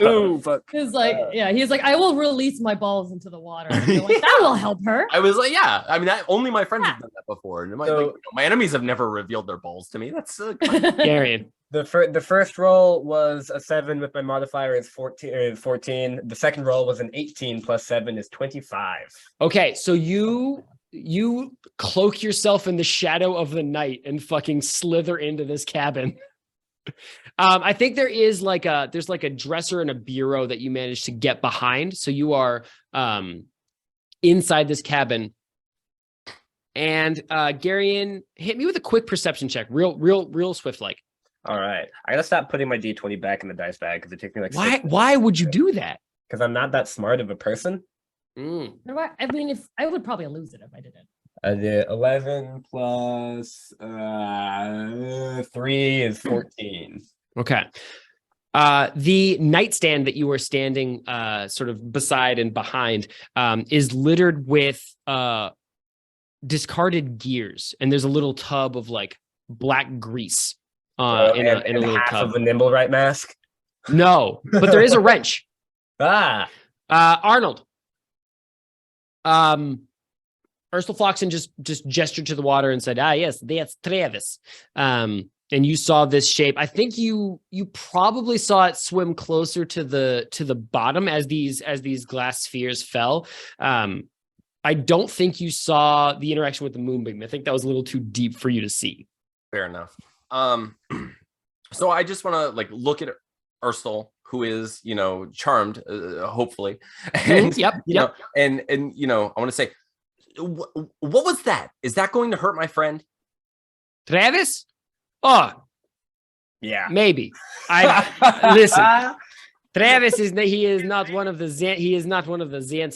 Ooh, fuck. He's like, he's like, I will release my balls into the water. And you're like, that will help her. I was like, yeah. I mean, only my friends Yeah. have done that before, and So- my enemies have never revealed their balls to me. That's Garion. The first roll was a 7 with my modifier is 14. The second roll was an 18 plus 7 is 25. Okay, so you cloak yourself in the shadow of the night and fucking slither into this cabin. I think there's like a dresser and a bureau that you managed to get behind. So you are inside this cabin. And Garion, hit me with a quick perception check, real swift like. All right. I gotta stop putting my D20 back in the dice bag because it takes me like Why would you do that? Because I'm not that smart of a person. Mm. I mean, if I would probably lose it if I didn't. I did 11 plus 3 is 14. Okay. The nightstand that you were standing sort of beside and behind is littered with discarded gears, and there's a little tub of like black grease in a little half tub. of a Nimblewright mask. No, but there is a wrench. Arnold. Ursula Floxen just gestured to the water and said, yes, that's Travis. And you saw this shape. I think you probably saw it swim closer to the bottom as these glass spheres fell. I don't think you saw the interaction with the moonbeam. I think that was a little too deep for you to see. Fair enough. So I just want to like look at Ursula, who is, charmed, hopefully. And, Yep. And I want to say, what was that? Is that going to hurt my friend? Travis? Oh, Yeah. maybe. Listen. Travis is not one of the Zants. He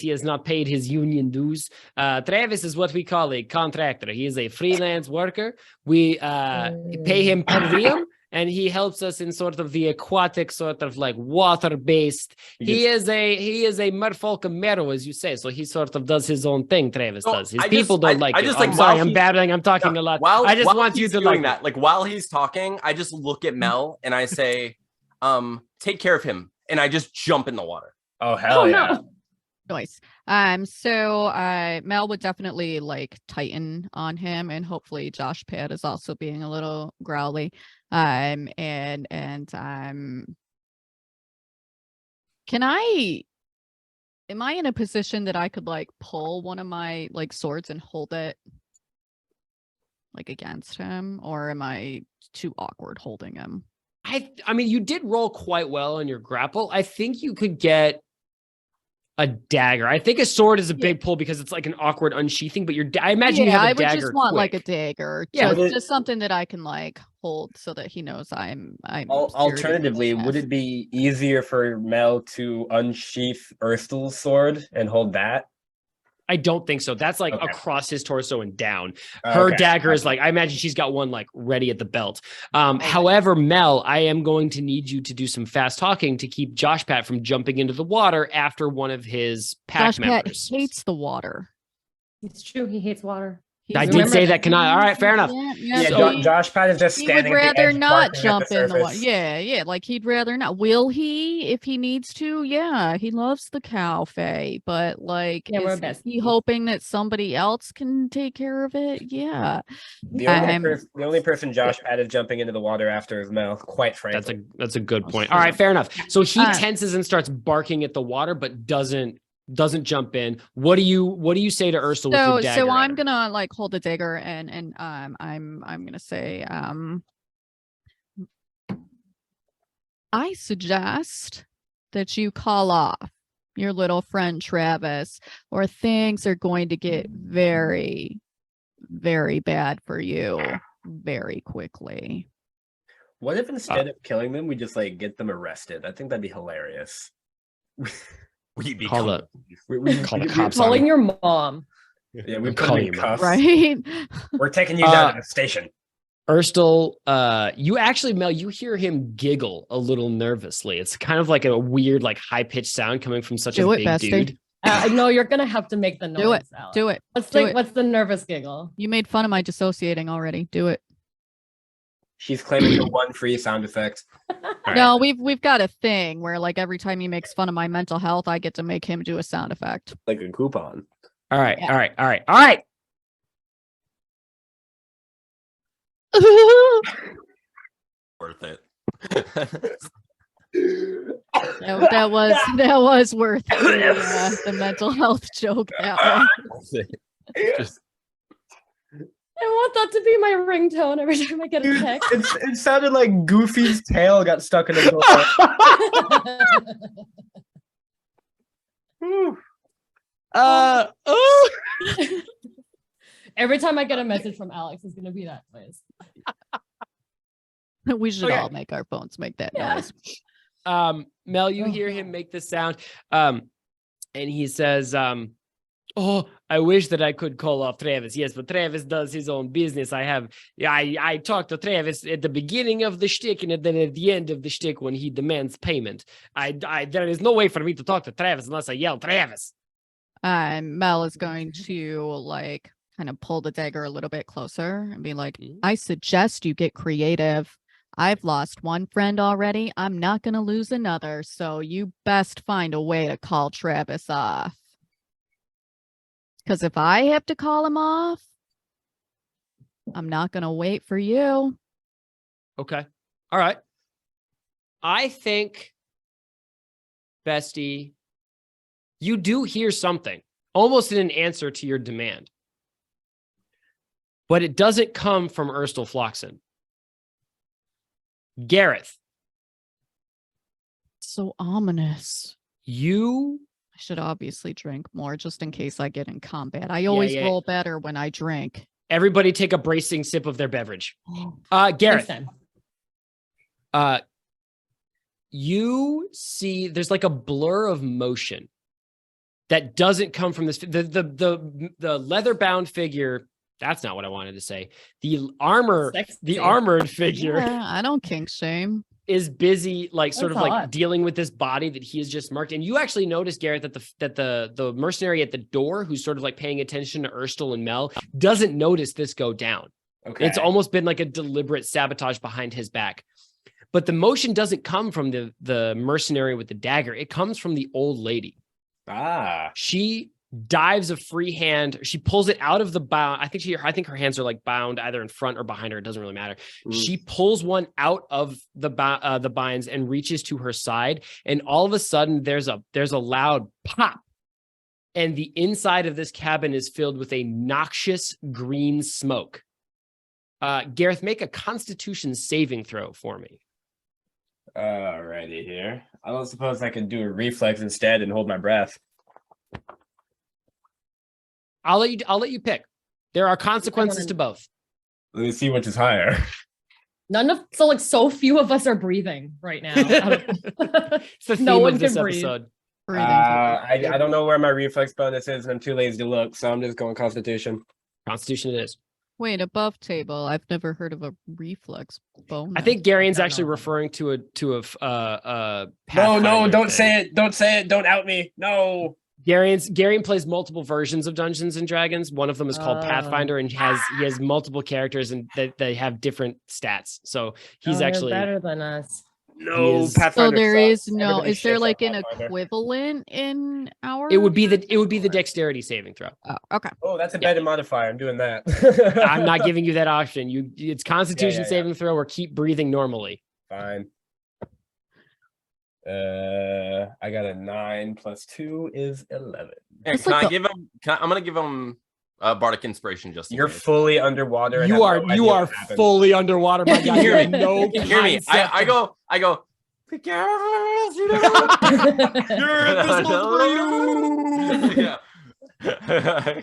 has not paid his union dues. Travis is what we call a contractor. He is a freelance worker. We pay him per diem, and he helps us in sort of the aquatic, sort of like water-based. He is a merfolk mero, as you say. So he sort of does his own thing. Travis does. His people don't like it. I'm sorry, I'm babbling. I'm talking a lot. I just want you to like that. Like while he's talking, I just look at Mel and I say, take care of him. And I just jump in the water. Oh, hell yeah. No. Nice. So Mel would definitely like tighten on him, and hopefully Josh Pad is also being a little growly. Can am I in a position that I could like pull one of my like swords and hold it like against him, or am I too awkward holding him? I mean, you did roll quite well on your grapple. I think you could get a dagger. I think a sword is a big pull because it's like an awkward unsheathing, but I imagine you have a dagger. I would just want quick. like a dagger. Yeah, just something that I can like hold so that he knows I'm Alternatively, would it be easier for Mel to unsheath Ursula's sword and hold that? I don't think so. That's like across his torso and down. Her dagger is like, I imagine she's got one like ready at the belt. However, Mel, I am going to need you to do some fast talking to keep Josh Pat from jumping into the water after one of his pack members. Josh Pat hates the water. It's true. He hates water. I did say that. Can I? All right, fair enough. Josh Pat is just standing. He would rather not jump in the water. Yeah. Like he'd rather not. Will he if he needs to? Yeah, he loves the cow fae, but like, is he hoping that somebody else can take care of it? Yeah. The only person Josh Pat is jumping into the water after is Mel. Quite frankly, that's a good point. All right, fair enough. So he tenses and starts barking at the water, but doesn't jump in. What do you say to Ursula with your dagger? So I'm gonna like hold the dagger and I'm gonna say I suggest that you call off your little friend Travis, or things are going to get very, very bad for you very quickly. What if instead of killing them, we just like get them arrested? I think that'd be hilarious. We'd be call the cops. Calling your mom. Yeah, we put them in cuffs. Right. We're taking you down to the station. Ursula, you actually, Mel, you hear him giggle a little nervously. It's kind of like a weird, like high-pitched sound coming from such a big dude. No, you're gonna have to make the noise. Do it. What's the nervous giggle? You made fun of my dissociating already. Do it. She's claiming the one free sound effect. No, we've got a thing where like every time he makes fun of my mental health, I get to make him do a sound effect. Like a coupon. All right. Worth it. That was worth the mental health joke. That one. I want that to be my ringtone every time I get a text. It sounded like Goofy's tail got stuck in a door. Every time I get a message from Alex, it's gonna be that noise. We should all make our phones make that noise. Mel, you hear him make this sound, and he says, Oh, I wish that I could call off Travis. Yes, but Travis does his own business. I talked to Travis at the beginning of the shtick and then at the end of the shtick when he demands payment. There is no way for me to talk to Travis unless I yell Travis. Mel is going to like kind of pull the dagger a little bit closer and be like, I suggest you get creative. I've lost one friend already. I'm not going to lose another. So you best find a way to call Travis off. Because if I have to call him off, I'm not going to wait for you. Okay. All right. I think, Bestie, you do hear something, almost in an answer to your demand. But it doesn't come from Erstal Floxen. Gareth. So ominous. You... I should obviously drink more just in case I get in combat. I always roll better when I drink. Everybody take a bracing sip of their beverage. Gareth. You see there's like a blur of motion that doesn't come from this. The leather-bound figure, that's not what I wanted to say. The armored figure. Yeah, I don't kink shame. Is busy like sort of That's like odd. dealing with this body that he has just marked. And you actually notice, Gareth, that the mercenary at the door who's sort of like paying attention to Erstal and Mel doesn't notice this go down. Okay. It's almost been like a deliberate sabotage behind his back. But the motion doesn't come from the mercenary with the dagger. It comes from the old lady. She dives a free hand. She pulls it out of the bound. I think her hands are like bound either in front or behind her. It doesn't really matter. She pulls one out of the binds and reaches to her side. And all of a sudden there's a loud pop. And the inside of this cabin is filled with a noxious green smoke. Gareth, make a Constitution saving throw for me. Alrighty here. I don't suppose I could do a reflex instead and hold my breath. I'll let you pick. There are consequences to both. Let me see which is higher. So few of us are breathing right now. It's the theme No one of this can breathe. episode. I don't know where my reflex bonus is, and I'm too lazy to look, so I'm just going Constitution. Constitution it is. Wait, above table. I've never heard of a reflex bonus. I think Garion's don't actually know. referring to a No, Pathfinder don't thing. say it. Don't say it. Don't out me. No. Garion plays multiple versions of Dungeons and Dragons. One of them is called Pathfinder, and he has multiple characters, and they have different stats. So he's You're actually better than us. No, is- Pathfinder. So there sucks. is no. Everybody Is there shits on like an Pathfinder. equivalent in our? it would be the dexterity saving throw. Oh, okay. Oh, that's a better modifier. I'm doing that. I'm not giving you that option. It's Constitution Yeah. saving throw or keep breathing normally. Fine. I got a 9 plus 2 is 11. And It's can like I give him? I'm gonna give him Bardic Inspiration just in You're case. fully underwater. and You have are no idea you are what happened. fully underwater, my guy. You have no You hear me? concept I of- go. Be careful, you know. Yeah.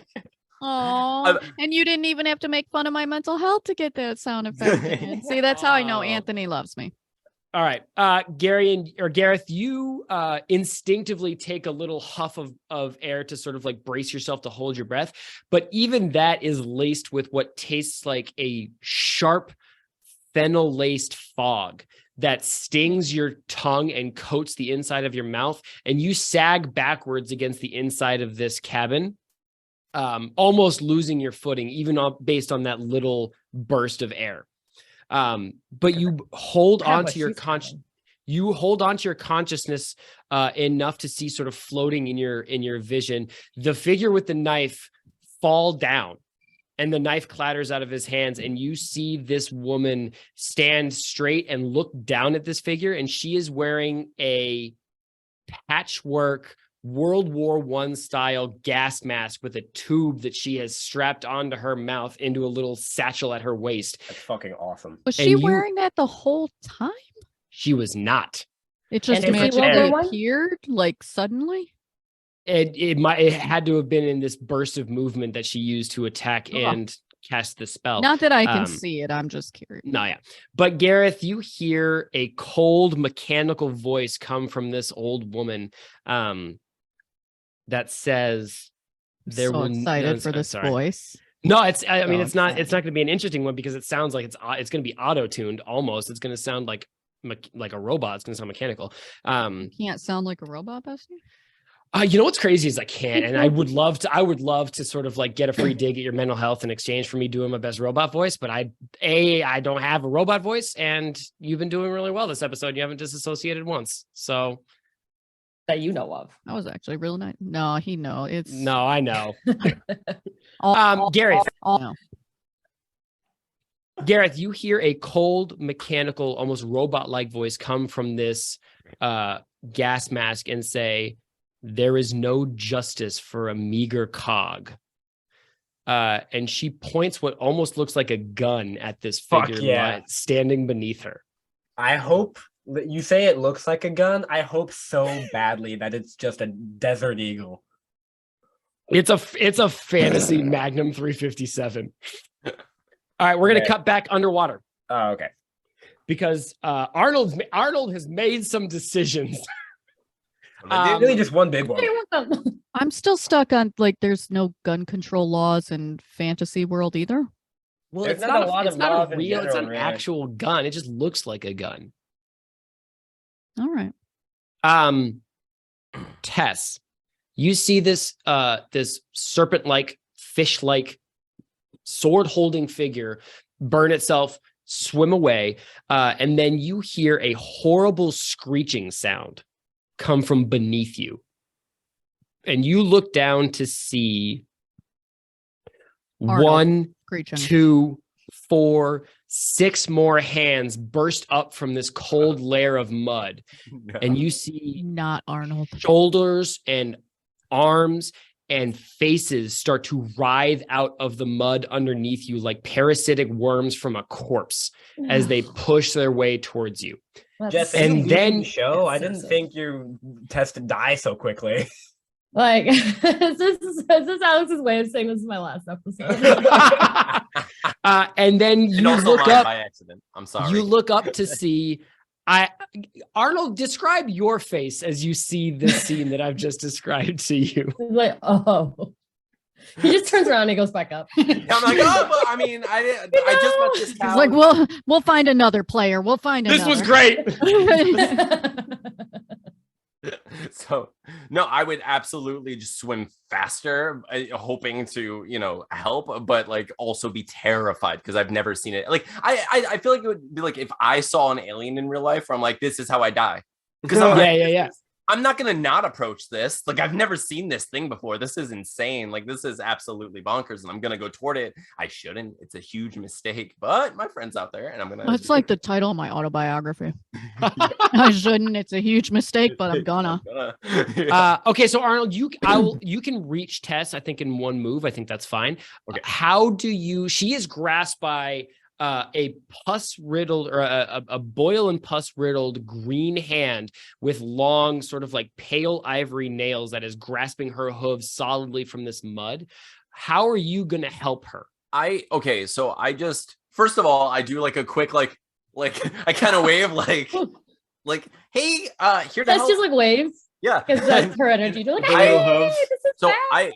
Oh, and you didn't even have to make fun of my mental health to get that sound effect in. See, that's how I know Oh. Anthony loves me. All right, Gareth, you instinctively take a little huff of air to sort of like brace yourself to hold your breath, but even that is laced with what tastes like a sharp fennel-laced fog that stings your tongue and coats the inside of your mouth, and you sag backwards against the inside of this cabin, almost losing your footing, even based on that little burst of air. But you hold on to your consciousness enough to see sort of floating in your vision the figure with the knife fall down, and the knife clatters out of his hands, and you see this woman stand straight and look down at this figure, and she is wearing a patchwork World War I style gas mask with a tube that she has strapped onto her mouth into a little satchel at her waist. That's fucking awesome. Was And she you- wearing that the whole time? She was not. It just And if she magically wore one? appeared like suddenly. It had to have been in this burst of movement that she used to attack and cast the spell. Not that I can um, see it. I'm just curious. No, yeah. But Gareth, you hear a cold mechanical voice come from this old woman that says, There so will excited for this sorry. voice. No, it's. I mean, So it's not. It's excited. not going to be an interesting one because it sounds like it's going to be auto tuned almost. It's going to sound like a robot. It's going to sound mechanical. You can't sound like a robot, Bestie? You know what's crazy is I can't, and I would love to. I would love to sort of like get a free dig at your mental health in exchange for me doing my best robot voice. But I don't have a robot voice, and you've been doing really well this episode. You haven't disassociated once, so That you know of. That was actually really nice. No, he know it's no, I know. all- Gareth. no. Gareth, you hear a cold, mechanical, almost robot-like voice come from this gas mask and say, "There is no justice for a meager cog." And she points what almost looks like a gun at this Fuck figure yeah. standing beneath her. I hope you say it looks like a gun. I hope so badly that it's just a Desert Eagle. It's a fantasy Magnum 357. All right, we're gonna cut back underwater Oh, okay. because Arnold has made some decisions. Really just one big one. I'm still stuck on like there's no gun control laws in fantasy world either. Well, There's it's not not a lot it's of not laws a in real, it's general, an really. actual gun. It just looks like a gun. All right. Tess, you see this this serpent-like, fish-like, sword-holding figure burn itself, swim away, and then you hear a horrible screeching sound come from beneath you. And you look down to see Arnold. 1, Screeching. 2, 4, 6 more hands burst up from this cold layer of mud. And you see Not Arnold. shoulders and arms and faces start to writhe out of the mud underneath you like parasitic worms from a corpse as they push their way towards you. Jess, And and then- then the show, I It's so didn't sick. think your test to die so quickly. Like, is this Alex's way of saying this is my last episode? And then And you also look mine up. by accident. I'm sorry. You look up to see. Arnold, describe your face as you see this scene that I've just described to you. He's like, oh. He just turns around and he goes back up. I'm like, oh, but I mean, I just met this cow. He's like, we'll find another player. We'll find This another. was great. So no, I would absolutely just swim faster, hoping to, help, but like also be terrified because I've never seen it. Like I feel like it would be like if I saw an alien in real life where I'm like, this is how I die. Because Yeah. I'm not gonna not approach this. Like I've never seen this thing before. This is insane. Like this is absolutely bonkers, and I'm gonna go toward it. I shouldn't. It's a huge mistake, but my friend's out there, and I'm gonna. That's like the title of my autobiography. I shouldn't. It's a huge mistake, but I'm gonna. Okay, so Arnold, you can reach Tess, I think, in one move. I think that's fine. Okay. How do you? She is grasped by a pus-riddled or a boil and pus-riddled green hand with long, sort of like pale ivory nails that is grasping her hooves solidly from this mud. How are you going to help her? So I just, first of all, I do like a quick like I kind of wave like hey, here to That's help. just like waves. Yeah, Because that's her energy. You're like, Little hey, hooves. this is so bad.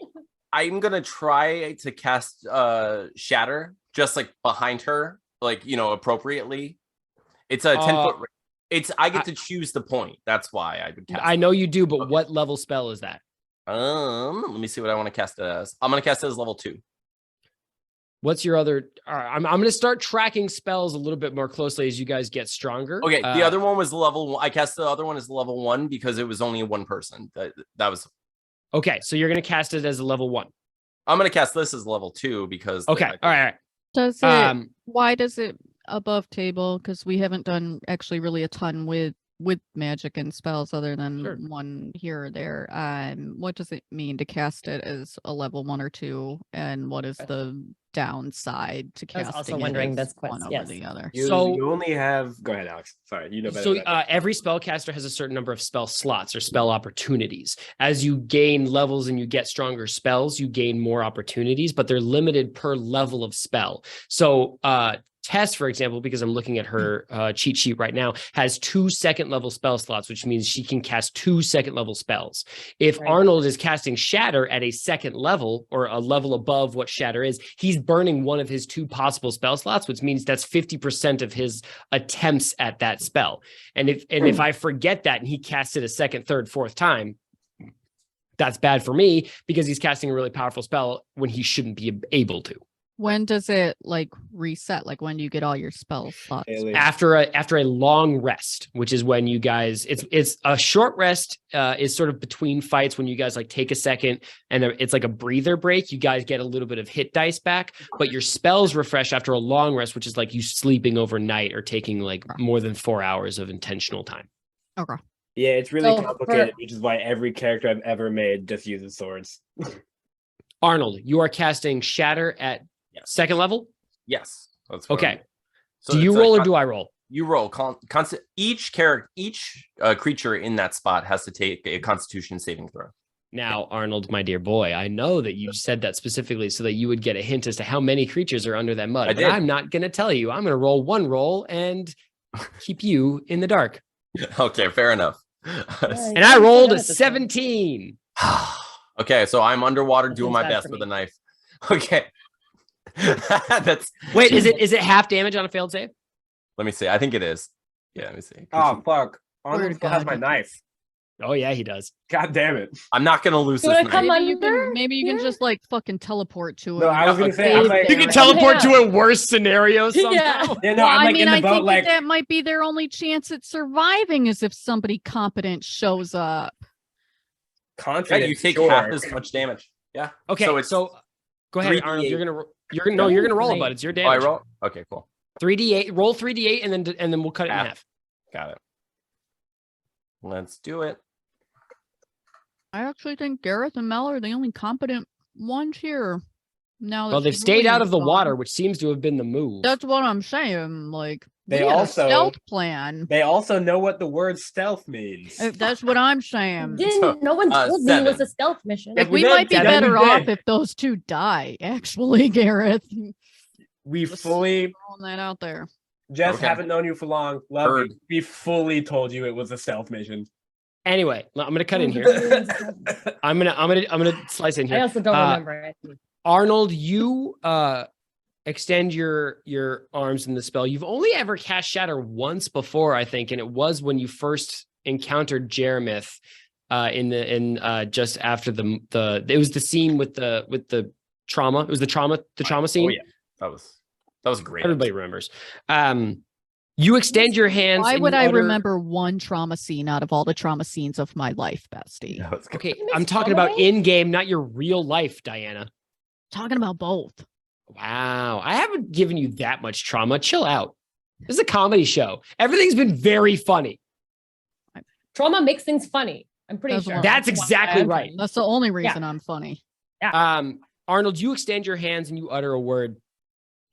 I'm gonna try to cast shatter just like behind her, like appropriately. It's a 10-foot. I get to choose the point. That's why I would cast. I know you do, but Okay. what level spell is that? Let me see what I want to cast it as. I'm gonna cast it as level 2. What's your other? All right, I'm going to start tracking spells a little bit more closely as you guys get stronger. Okay, the other one was level 1. I cast the other one as level 1 because it was only one person. That was. Okay, so you're going to cast it as a level 1. I'm gonna cast this as level 2 because. Okay, all right. Does it? Um, Why does it above table? Because we haven't done actually really a ton with magic and spells other than Sure. one here or there. What does it mean to cast it as a level 1 or 2, and what is the downside to I was casting also it wondering as this quest, one over yes. the other? You only have. Go ahead, Alex. Sorry, you know better. So than I do. every spellcaster has a certain number of spell slots or spell opportunities. As you gain levels and you get stronger spells, you gain more opportunities, but they're limited per level of spell. So Tess, for example, because I'm looking at her cheat sheet right now, has 2 second-level spell slots, which means she can cast 2 second-level spells. If Right. Arnold is casting Shatter at a second level or a level above what Shatter is, he's burning one of his 2 possible spell slots, which means that's 50% of his attempts at that spell. And if I forget that and he casts it a second, third, fourth time, that's bad for me because he's casting a really powerful spell when he shouldn't be able to. When does it like reset? Like when do you get all your spell slots? After a long rest, which is when you guys, it's a short rest is sort of between fights when you guys like take a second and it's like a breather break. You guys get a little bit of hit dice back, but your spells refresh after a long rest, which is like you sleeping overnight or taking like more than 4 hours of intentional time. Okay. Yeah, it's really So complicated, which is why every character I've ever made just uses swords. Arnold, you are casting Shatter at second level? Yes. That's what Okay. So Do you it's a roll or do I roll? You roll. Constant. Each creature in that spot has to take a Constitution saving throw. Now, Arnold, my dear boy, I know that you said that specifically so that you would get a hint as to how many creatures are under that mud. But I'm not going to tell you. I'm going to roll one roll and keep you in the dark. Okay, fair enough. And I rolled a 17. Okay, so I'm underwater That doing seems my bad best for with me. a knife. Okay. That's Wait, is it half damage on a failed save? Let me see. I think it is. Yeah, let me see. Oh, fuck. Swear Arnold to still has God. my knife. Oh yeah, he does. God damn it. I'm not gonna lose You this wanna knife. come Maybe under you can here? just like fucking teleport to it. No, I was gonna say, I'm like, You can Tell- teleport hang to a worse scenario somehow. Yeah. yeah, no, Well, I'm like I mean, in the I boat, think like, that might be their only chance at surviving is if somebody competent shows up. Yeah, confident. you take sure. half as much damage. Yeah. Okay, So it's go ahead, 3d8. Arnold. You're gonna roll it, bud. It's your Oh, I damage. roll. Okay, cool. 3d8. Roll 3d8, and then we'll cut it in half. Got it. Let's do it. I actually think Gareth and Mel are the only competent ones here. Now, Well, that they've stayed out of the Julian's water, gone. which seems to have been the move. That's what I'm saying. Like, They we had also- a stealth plan. They also know what the word stealth means. That's what I'm saying. Didn't no one told me it was 7. a stealth mission. Like, we we did, might be Kevin, better we off did. if those two die. Actually, Gareth, We Just fully, throwing that out there. Jess, Okay. haven't known you for long. Love Heard. you. We fully told you it was a stealth mission. Anyway, I'm gonna cut in here. I'm gonna slice in here. I also don't remember it. Arnold, you extend your arms in the spell. You've only ever cast Shatter once before, I think, and it was when you first encountered Jeremith in just after the it was the scene with the trauma. It was the trauma scene. Oh yeah, that was great. Everybody remembers. You extend your hands. Why and would you I utter- remember one trauma scene out of all the trauma scenes of my life, bestie? That was good. Okay, You miss I'm talking trauma about days? in game, not your real life, Diana. Talking about both. Wow, I haven't given you that much trauma. Chill out. This is a comedy show. Everything's been very funny. Trauma makes things funny. I'm pretty That's sure. what- That's why exactly I'm right. funny. That's the only reason I'm funny. Arnold, you extend your hands and you utter a word,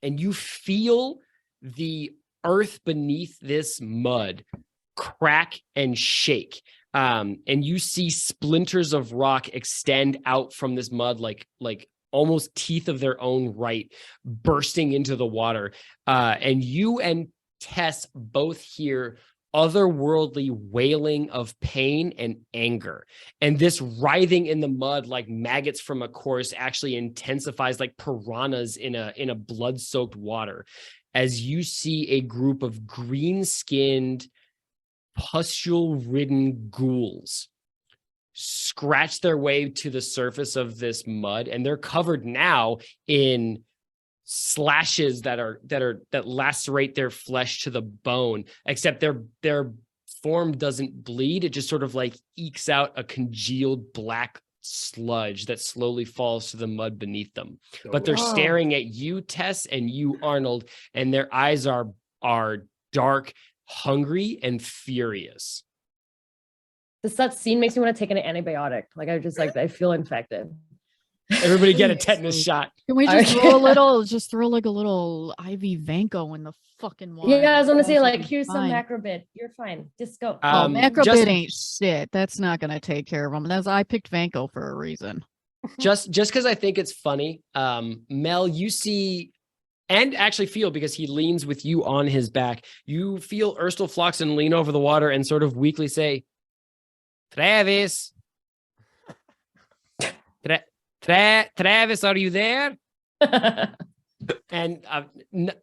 and you feel the earth beneath this mud crack and shake. And you see splinters of rock extend out from this mud like almost teeth of their own right, bursting into the water. And you and Tess both hear otherworldly wailing of pain and anger. And this writhing in the mud like maggots from a corpse actually intensifies like piranhas in a blood-soaked water as you see a group of green-skinned, pustule-ridden ghouls scratch their way to the surface of this mud, and they're covered now in slashes that lacerate their flesh to the bone, except their form doesn't bleed. It just sort of like ekes out a congealed black sludge that slowly falls to the mud beneath them. But they're Wow. staring at you, Tess, and you, Arnold, and their eyes are dark, hungry, and furious. That scene makes me want to take an antibiotic. Like I feel infected. Everybody get a tetanus shot. Can we I just throw a little, like a little IV Vanco in the fucking water? Yeah, I was gonna say, That'll like, be here's some fine. macrobid. You're fine. Just go. Oh, Um, macrobid just- ain't shit. That's not gonna take care of them. I picked Vanco for a reason. Just because I think it's funny, Mel, you see and actually feel, because he leans with you on his back, you feel Urstel Floxen lean over the water and sort of weakly say, Travis. Travis, are you there? And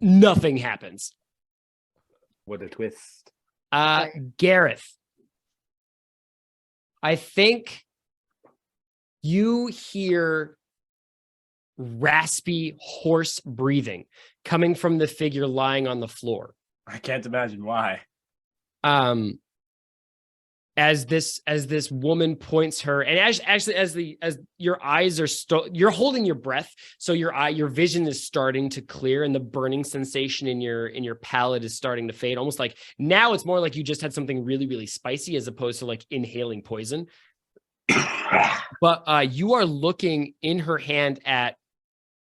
nothing happens. What a twist. Gareth, I think you hear raspy, hoarse breathing coming from the figure lying on the floor. I can't imagine why. As this woman points her, and as your eyes are you're holding your breath, so your vision is starting to clear, and the burning sensation in your palate is starting to fade. Almost like now it's more like you just had something really, really spicy as opposed to like inhaling poison. But you are looking in her hand at,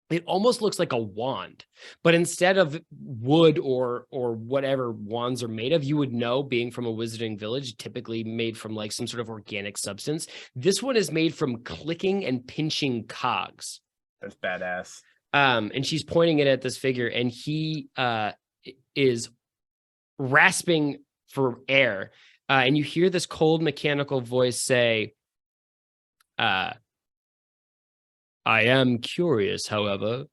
it almost looks like a wand, but instead of wood or whatever wands are made of, you would know, being from a wizarding village, typically made from like some sort of organic substance. This one is made from clicking and pinching cogs. That's badass. And she's pointing it at this figure, and he is rasping for air. And you hear this cold mechanical voice say, I am curious, however,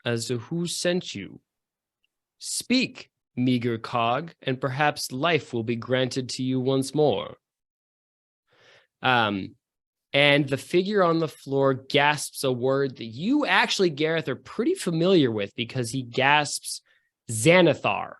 as to who sent you. Speak, meager cog, and perhaps life will be granted to you once more. And the figure on the floor gasps a word that you actually, Gareth, are pretty familiar with, because he gasps Xanathar.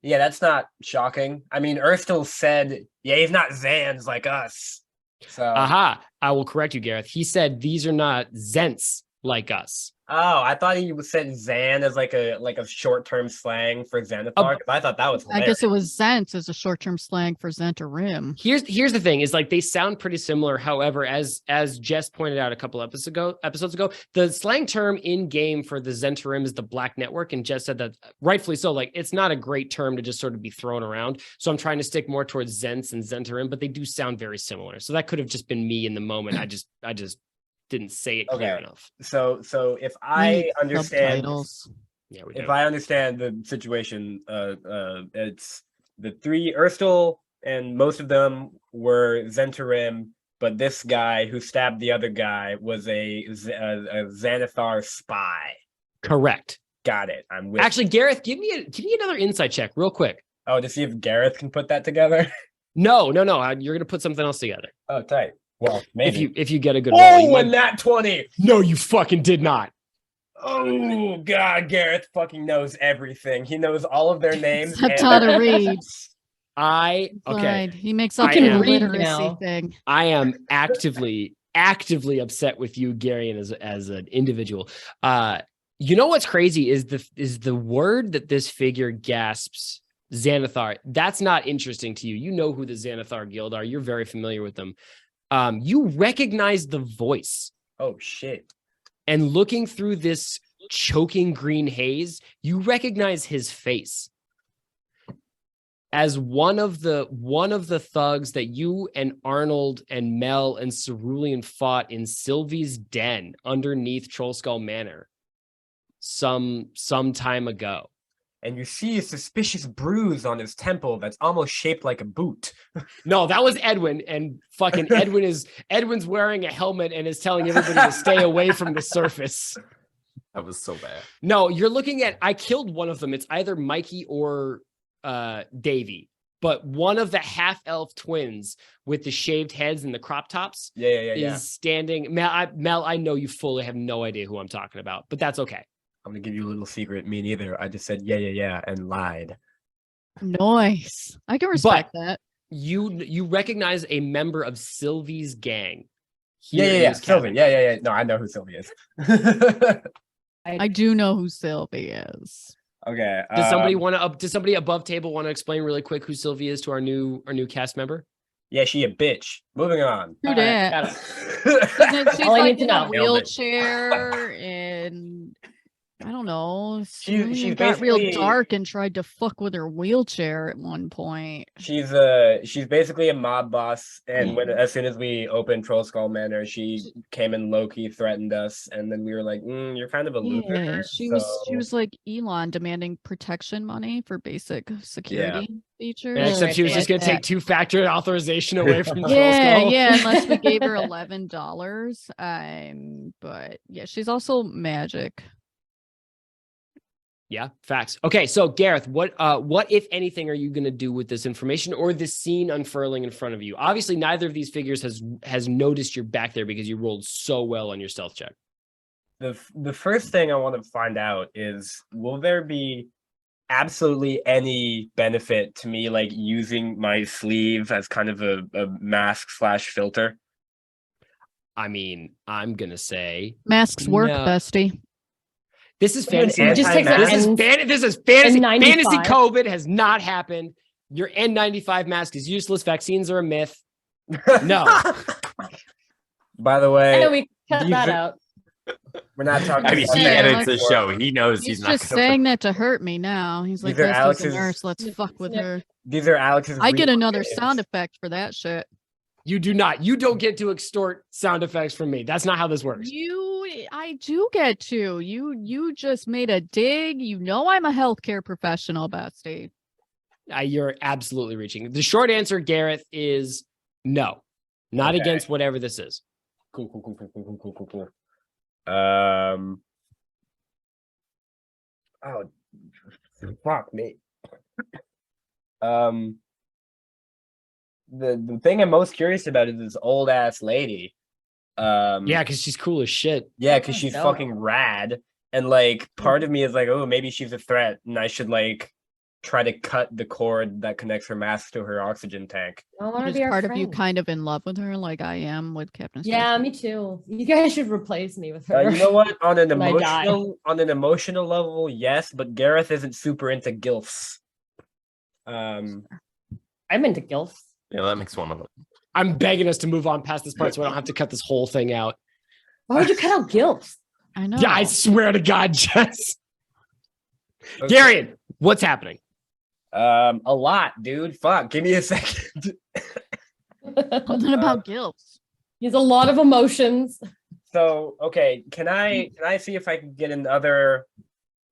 Yeah, that's not shocking. I mean, Urstel said, yeah, he's not Zans like us. So Aha, I will correct you, Gareth. He said these are not Zents like us. Oh, I thought he said Zan as like a short-term slang for Xanathar, 'cause I thought that was hilarious. I guess it was Zent as a short-term slang for Zentarim. Here's the thing, is like they sound pretty similar. However, as Jess pointed out a couple episodes ago, the slang term in game for the Zentarim is the Black Network, and Jess said that rightfully so. Like, it's not a great term to just sort of be thrown around. So I'm trying to stick more towards Zents and Zentarim, but they do sound very similar. So that could have just been me in the moment. I just didn't say it clear enough. So if I understand, Subtitles. Yeah, we do. if I understand the situation, it's the three Urstel, and most of them were Zentarim, but this guy who stabbed the other guy was a Xanathar spy. Correct. Got it. I'm with. Actually, Gareth, give me another insight check real quick. Oh, to see if Gareth can put that together. No. You're gonna put something else together. Oh, tight. Well, maybe If you get a good roll. Oh, and that 20. No, you fucking did not. Oh God, Gareth fucking knows everything. He knows all of their names. Except how to read. Okay. Right. He makes up I an am- illiteracy thing. I am actively upset with you, Gary, and as an individual. You know what's crazy is the word that this figure gasps, Xanathar. That's not interesting to you. You know who the Xanathar Guild are. You're very familiar with them. You recognize the voice. Oh shit. And looking through this choking green haze, you recognize his face as one of the thugs that you and Arnold and Mel and Cerulean fought in Sylvie's den underneath Trollskull Manor some time ago. And you see a suspicious bruise on his temple that's almost shaped like a boot. No, that was Edwin, and fucking Edwin's wearing a helmet and is telling everybody to stay away from the surface. That was so bad. No, you're looking at, I killed one of them. It's either Mikey or Davey, but one of the half-elf twins with the shaved heads and the crop tops is standing. Mel, I know you fully have no idea who I'm talking about, but that's okay. I'm gonna give you a little secret. Me neither. I just said yeah, and lied. Nice. I can respect that. You recognize a member of Sylvie's gang. Yeah. Sylvie. Yeah. No, I know who Sylvie is. I do know who Sylvie is. Okay. Does somebody above table want to explain really quick who Sylvie is to our new cast member? Yeah, she a bitch. Moving on. Who dat? She's All I like need to in a know. wheelchair and I don't know. She's It got real basically- dark and tried to fuck with her wheelchair at one point. She's basically a mob boss, and as soon as we opened Troll Skull Manor, she came and low-key threatened us, and then we were like, "You're kind of a loser." Yeah, she was like Elon demanding protection money for basic security features. Yeah, except she was just going to take 2-factor authorization away from Troll Skull. Yeah, unless we gave her $11. But yeah, she's also magic. Yeah, facts. Okay, so Gareth, what if anything are you going to do with this information or this scene unfurling in front of you? Obviously, neither of these figures has noticed you're back there because you rolled so well on your stealth check. The first thing I want to find out is, will there be absolutely any benefit to me like using my sleeve as kind of a mask / filter? I mean, I'm going to say Masks work, no. bestie. This is fantasy. It just takes like this is fantasy. N95. Fantasy COVID has not happened. Your N95 mask is useless. Vaccines are a myth. No. By the And way, then we cut these that are- out. we're not talking. I mean, he Yeah, edits the like- show. He knows He's he's not just gonna saying that to hurt me now. He's like, These are "That's a Alex's- nurse. Let's fuck with Snip. her." These are Alex's. I get real another names. sound effect for that shit. You do not. You don't get to extort sound effects from me. That's not how this works. I do get to. You just made a dig. You know I'm a healthcare professional, bestie. You're absolutely reaching. The short answer, Gareth, is no. Not Okay. against whatever this is. Cool. Oh, fuck me. The thing I'm most curious about is this old ass lady. Yeah, because she's cool as shit. Yeah, because she's No. fucking rad, and like part of me is like, oh, maybe she's a threat, and I should like try to cut the cord that connects her mask to her oxygen tank. I want to Is be our part of you friend. kind of in love with her, like I am with Captain? Yeah, Stacy? me too. You guys should replace me with her. You know what? On an When I die. emotional level, yes, but Gareth isn't super into gilfs. I'm into gilfs. Yeah, that makes one of them. I'm begging us to move on past this part so I don't have to cut this whole thing out. Why would you cut out gilfs? I know. Yeah, I swear to God, Jess. Okay. Garion, what's happening? A lot, dude. Fuck, give me a second. Something about gills. He has a lot of emotions. So, okay, can I see if I can get another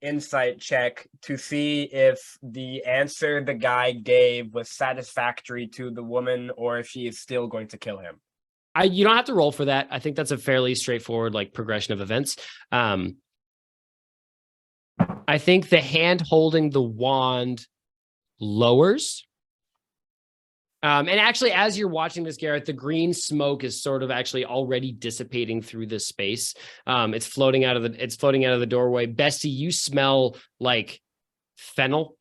insight check to see if the answer the guy gave was satisfactory to the woman or if she is still going to kill him? You don't have to roll for that. I think that's a fairly straightforward like progression of events. I think the hand holding the wand lowers. And actually, as you're watching this, Gareth, the green smoke is sort of actually already dissipating through this space. It's floating out of the doorway. Bestie, you smell like fennel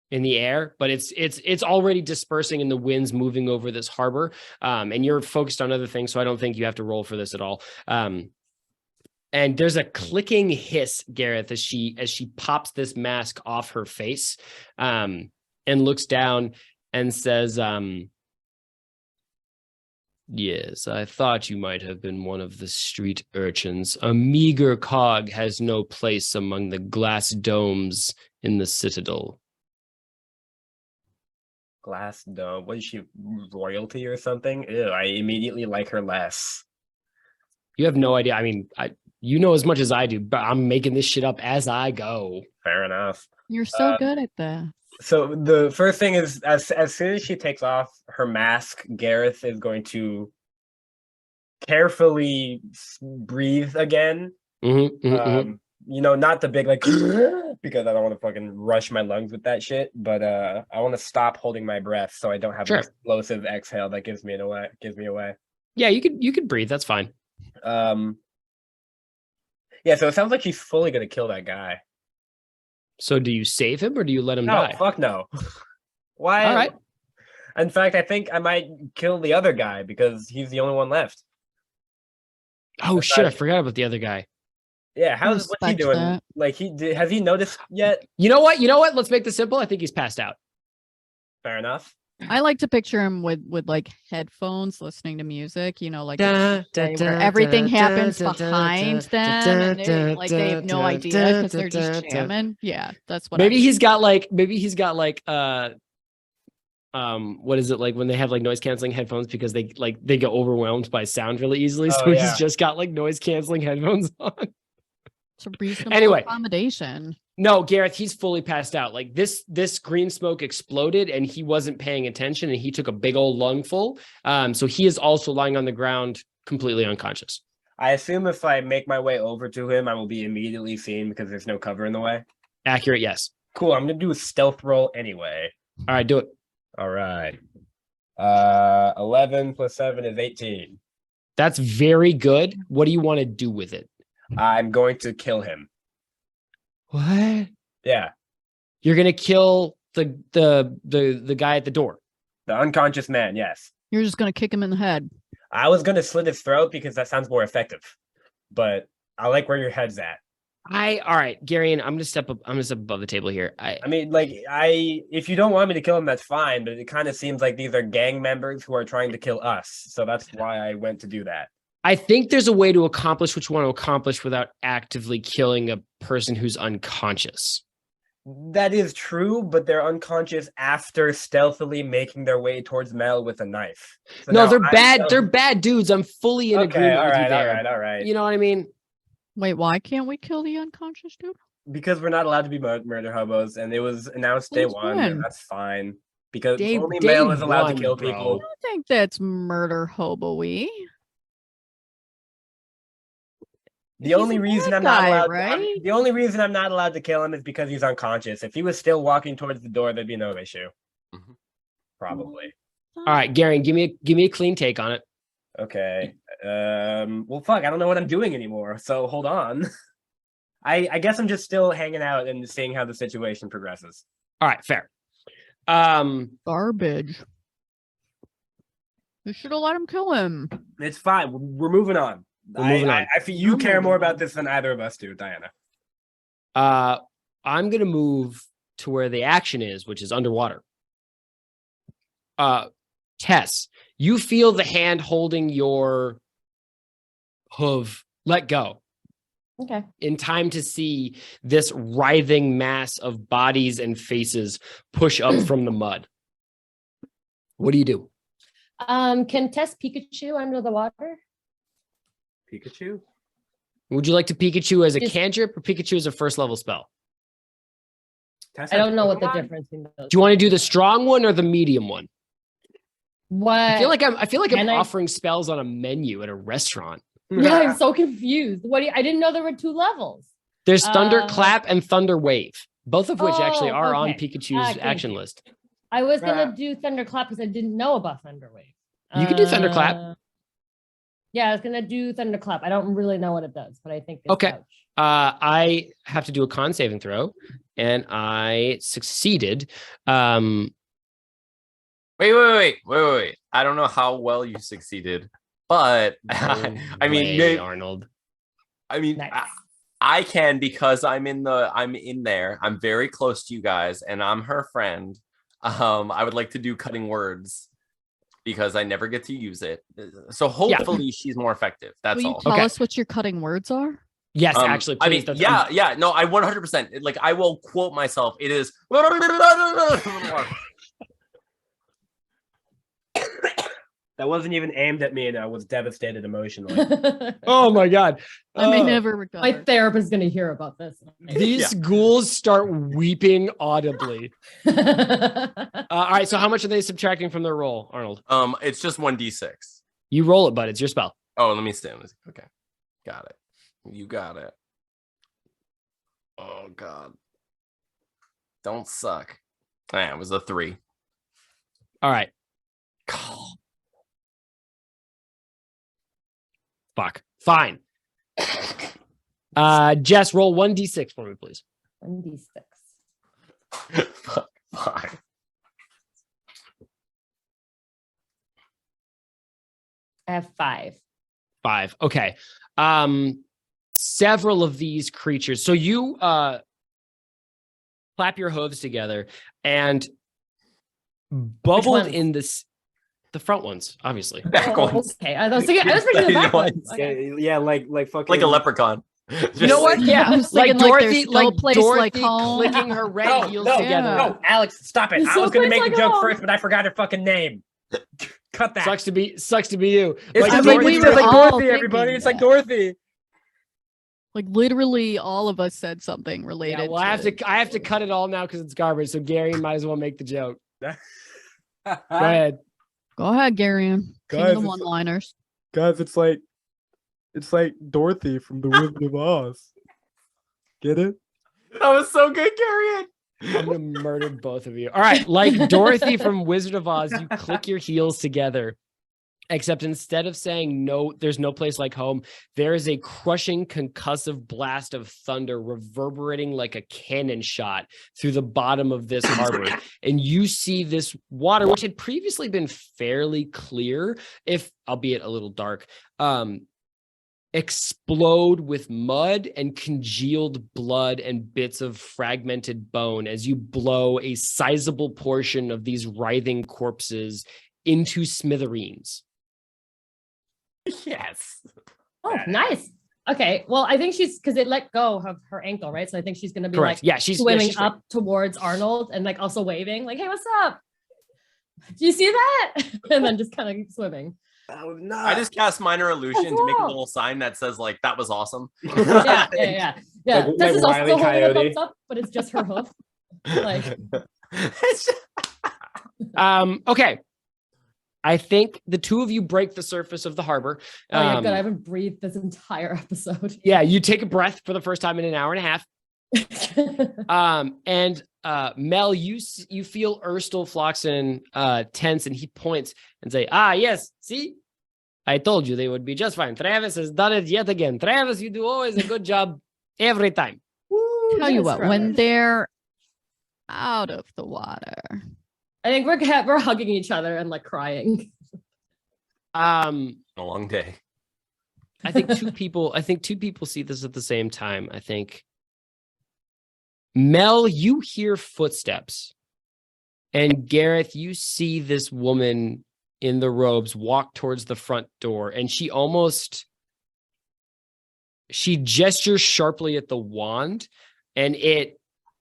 in the air, but it's already dispersing and the wind's moving over this harbor. And you're focused on other things, so I don't think you have to roll for this at all. And there's a clicking hiss, Gareth, as she pops this mask off her face, and looks down and says, yes, I thought you might have been one of the street urchins. A meager cog has no place among the glass domes in the citadel. Glass dome. Was she royalty or something? Ew, I immediately like her less. You have no idea. I mean, you know as much as I do, but I'm making this shit up as I go. Fair enough. You're so good at that. So the first thing is, as soon as she takes off her mask, Gareth is going to carefully breathe again. You know, not the big like because I don't want to fucking rush my lungs with that shit, but I want to stop holding my breath so I don't have an explosive exhale that gives me away. Yeah, you could breathe. That's fine. Yeah, so it sounds like she's fully gonna kill that guy. So do you save him or do you let him No, die? fuck no. Why? All right. In fact, I think I might kill the other guy because he's the only one left. Oh shit, I forgot about the other guy. Yeah, what's he Respect doing? that. Like has he noticed yet? You know what? Let's make this simple. I think he's passed out. Fair enough. I like to picture him with like headphones, listening to music. Like Da, it's a da, DJ where da, everything da, happens da, da, behind da, them, and da, they have no da, idea because da, they're just da, da. jamming. Yeah, that's what. Maybe he's got like what is it like when they have like noise canceling headphones because they get overwhelmed by sound really easily. Oh, So yeah. he's just got like noise canceling headphones on. It's a reasonable Anyway. accommodation. No, Gareth, he's fully passed out. Like this green smoke exploded and he wasn't paying attention and he took a big old lungful. So he is also lying on the ground, completely unconscious. I assume if I make my way over to him, I will be immediately seen because there's no cover in the way. Accurate, yes. Cool. I'm gonna do a stealth roll anyway. All right, do it. All right. 11 plus 7 is 18. That's very good. What do you want to do with it? I'm going to kill him. What? Yeah, You're gonna kill the guy at the door. the unconscious man. Yes, You're just gonna kick him in the head. I was gonna slit his throat because that sounds more effective. But I like where your head's at. All right, Garion, I'm gonna step above the table here. I mean, if you don't want me to kill him, that's fine. But it kind of seems like these are gang members who are trying to kill us. So that's why I went to do that. I think there's a way to accomplish what you want to accomplish without actively killing a person who's unconscious. That is true, but they're unconscious after stealthily making their way towards Mel with a knife. So No, now they're I'm bad. stealth- They're bad dudes. I'm fully in agreement with you there. all right. You know what I mean? Wait, why can't we kill the unconscious dude? Because we're not allowed to be murder hobos, and it was announced day Since one, when? and that's fine. Because Day only Mel is allowed one, to kill bro. I people. don't think that's murder hobo-y. The He's only a reason bad I'm not guy, allowed, right? the only reason I'm not allowed to kill him is because he's unconscious. If he was still walking towards the door, there'd be no issue. Mhm. Probably. All right, Garion, give me a clean take on it. Okay. Well, fuck. I don't know what I'm doing anymore. So hold on. I guess I'm just still hanging out and seeing how the situation progresses. All right, fair. Garbage. You should have let him kill him. It's fine. We're moving on. We're moving on. I feel you care more about this than either of us do, Diana. I'm gonna move to where the action is, which is underwater. Tess, you feel the hand holding your hoof let go Okay. in time to see this writhing mass of bodies and faces push up from the mud. What do you do? Can Tess Pikachu under the water? Pikachu? Would you like to Pikachu as a Just- cantrip or Pikachu as a first level spell? Tess I has don't know what the Pokemon? difference between those. Do you want to do the strong one or the medium one? What? I feel like I'm Can I- offering spells on a menu at a restaurant. Yeah, I'm so confused. I didn't know there were 2 levels. There's Thunderclap and Thunder Wave, both of which actually Oh, are on okay. Pikachu's Thank action you. list. I was Yeah. gonna do Thunderclap because I didn't know about Thunderwave. You can do Thunderclap. Yeah, I was gonna do Thunderclap. I don't really know what it does, but I think it's Okay. I have to do a con saving throw, and I succeeded. Wait. I don't know how well you succeeded, but I mean, Way, Arnold. Nice. I can because I'm in there. I'm very close to you guys, and I'm her friend. I would like to do cutting words because I never get to use it. So hopefully she's more effective. That's Will you all. tell Okay. us what your cutting words are? Yes, actually, I please. mean, yeah, no, I 100%. Like, I will quote myself. It is. That wasn't even aimed at me, and I was devastated emotionally. Oh my god. I may Oh. never My recover. therapist is gonna hear about this. These ghouls start weeping audibly. All right, so how much are they subtracting from their roll, Arnold? It's just 1d6. You roll it, bud. It's your spell. Oh, let me see. Okay, got it. You got it. Oh god, don't suck. Yeah, it was a 3. All right. Fuck. Fine. Jess, roll 1d6 for me, please. 1d6. Fuck. Fine. I have 5. 5. Okay. Several of these creatures. So you clap your hooves together, and bubbled ones? in this, the front ones, obviously. Back ones. Okay, I was thinking the back ones. Okay. Yeah, like fucking Like a leprechaun. You know what? Yeah, I was like thinking, like, there's Dorothy, no like place Dorothy like home. clicking her red No, heels no, together. yeah. No, Alex, stop it. There's I no was gonna place make like a joke home. first, but I forgot her fucking name. Cut that. Sucks to be you. It's Like just Dorothy- like, we it's were like all Dorothy, everybody. thinking It's like that. Dorothy. Like literally, all of us said something related. Yeah, well, I have to cut it all now because it's garbage. So Gary might as well make the joke. Go ahead. Go ahead, Garion. King Guys, of the it's- one-liners. Guys, it's like Dorothy from The Wizard of Oz. Get it? That was so good, Gary. I'm gonna murder both of you. All right, like Dorothy from Wizard of Oz, you click your heels together. Except instead of saying no, there's no place like home, there is a crushing concussive blast of thunder reverberating like a cannon shot through the bottom of this harbor. And you see this water, which had previously been fairly clear, if albeit a little dark, explode with mud and congealed blood and bits of fragmented bone as you blow a sizable portion of these writhing corpses into smithereens. Yes. Oh, nice. Okay, well, I think she's because it let go of her ankle, right? So I think she's gonna be Correct. like Yeah, she's swimming she's up towards Arnold and like also waving, like, "Hey, what's up? Do you see that?" And then just kind of swimming. That was I not. just cast minor illusion to make a wow. little sign that says like that was awesome. Yeah. Like Tess is also Wile E. holding a Coyote. thumbs up, but it's just her hoof. Like, Okay. I think the two of you break the surface of the harbor. oh yeah, good. I haven't breathed this entire episode. Yeah, you take a breath for the first time in an hour and a half. And Mel, you feel Erstal Floxen tense, and he points and say, yes, see? I told you they would be just fine. Travis has done it yet again. Travis, you do always a good job every time. Tell you yes, what, when Travis. they're out of the water, I think we're hugging each other and like crying. A long day. I think two people see this at the same time. I think Mel, you hear footsteps, and Gareth, you see this woman in the robes walk towards the front door, and she gestures sharply at the wand, and it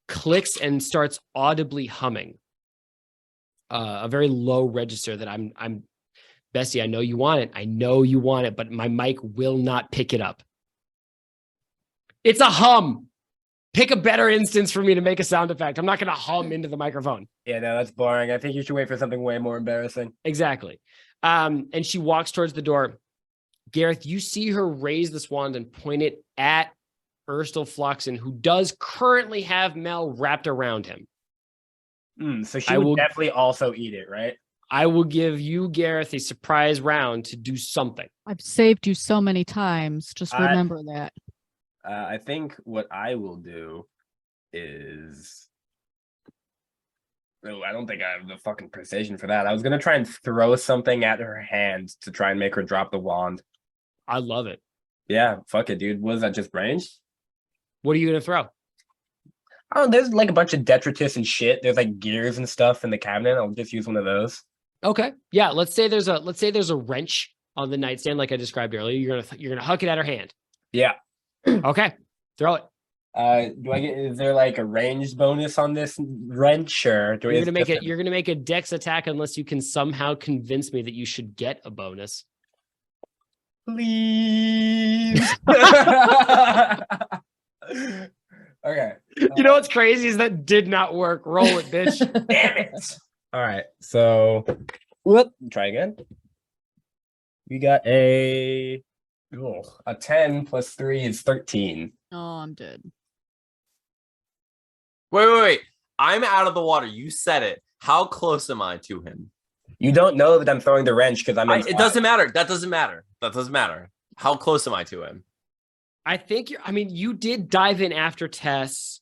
clicks and starts audibly humming. A very low register that I'm Bessie, I know you want it. I know you want it, but my mic will not pick it up. It's a hum. Pick a better instance for me to make a sound effect. I'm not going to hum into the microphone. Yeah, no, that's boring. I think you should wait for something way more embarrassing. Exactly. And she walks towards the door. Gareth, you see her raise this wand and point it at Erstal Floxen, who does currently have Mel wrapped around him. So she would definitely also eat it, right? I will give you, Gareth, a surprise round to do something. I've saved you so many times. Just remember that. I think what I will do is... Oh, I don't think I have the fucking precision for that. I was going to try and throw something at her hand to try and make her drop the wand. I love it. Yeah, fuck it, dude. Was that just ranged? What are you going to throw? Oh, there's like a bunch of detritus and shit. There's like gears and stuff in the cabinet. I'll just use one of those. Okay. Yeah, let's say there's a wrench on the nightstand like I described earlier. You're going to huck it at her hand. Yeah. Okay. Throw it. Is there like a ranged bonus on this wrench, or You're going to make a dex attack unless you can somehow convince me that you should get a bonus. Please. Okay. You know what's crazy is that did not work. Roll it, bitch. Damn it. All right. So, whoop. Try again. We got a 10 plus 3 is 13. Oh, I'm dead. Wait. I'm out of the water. You said it. How close am I to him? You don't know that I'm throwing the wrench because I'm inside. It doesn't matter. That doesn't matter. How close am I to him? I think you did dive in after Tess.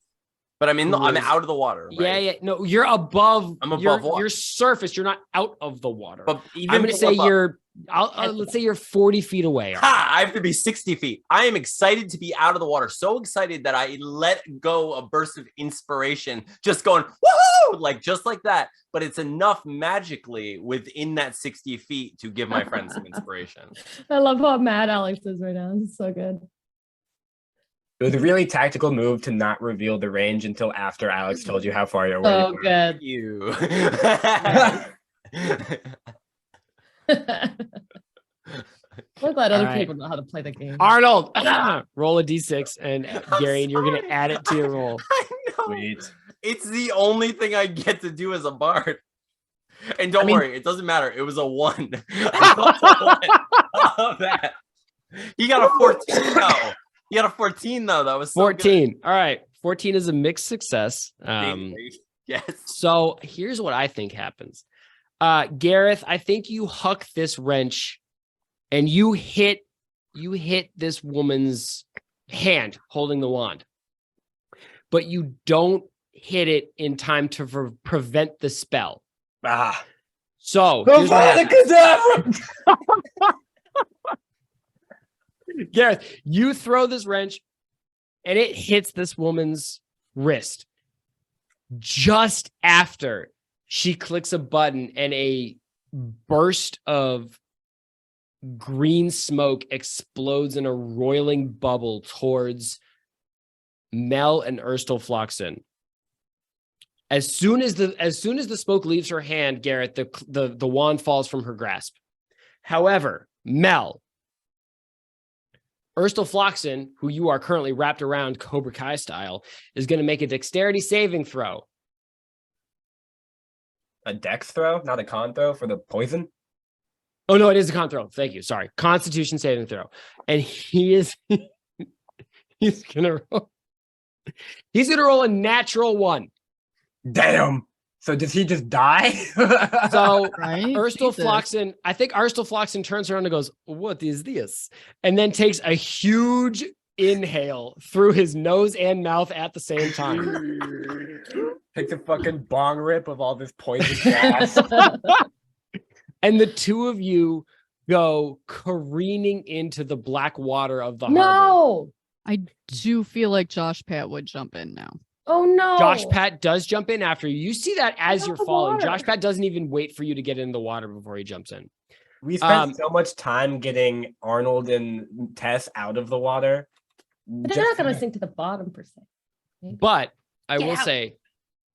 But I'm out of the water. Right? Yeah. No, you're above. I'm above water. You're surface. You're not out of the water. But even I'm going to say above, you're let's say you're 40 feet away. Ha! I have to be 60 feet. I am excited to be out of the water. So excited that I let go a burst of inspiration, just going, woohoo! Like, just like that. But it's enough magically within that 60 feet to give my friends some inspiration. I love how mad Alex is right now. It's so good. It was a really tactical move to not reveal the range until after Alex told you how far you're away. So good. You. I'm glad other All right. people know how to play the game. Arnold, roll a d6, and Gary, you're going to add it to your roll. I know. Sweet. It's the only thing I get to do as a bard. And don't worry, it doesn't matter. It was a 1. I love that. He got a 14 though. He got a 14 though. That was so 14. good. All right. 14 is a mixed success. Yes. So here's what I think happens. Gareth, I think you huck this wrench and you hit this woman's hand holding the wand. But you don't hit it in time to prevent the spell. So here's what happens. Gareth, you throw this wrench and it hits this woman's wrist just after she clicks a button and a burst of green smoke explodes in a roiling bubble towards Mel and Erstelfloxen. As soon as the smoke leaves her hand, Garrett, the wand falls from her grasp. However, Mel, Erstelfloxen, who you are currently wrapped around Cobra Kai style, is going to make a dexterity saving throw. A dex throw, not a con throw for the poison? Oh, no, it is a con throw. Thank you. Sorry. Constitution saving throw. And he's going to roll a natural 1. Damn. So does he just die? So Right? Erstelfloxen, I think Erstelfloxen turns around and goes, "What is this?" And then takes a huge inhale through his nose and mouth at the same time. Takes a fucking bong rip of all this poison gas. And the two of you go careening into the black water of the harbor. No. I do feel like Josh Pat would jump in now. Oh no. Josh Pat does jump in after you. You see that as Get you're out the falling. water. Josh Pat doesn't even wait for you to get in the water before he jumps in. We spent so much time getting Arnold and Tess out of the water. But they're not going to sink to the bottom per se. Maybe. But I Get will out. say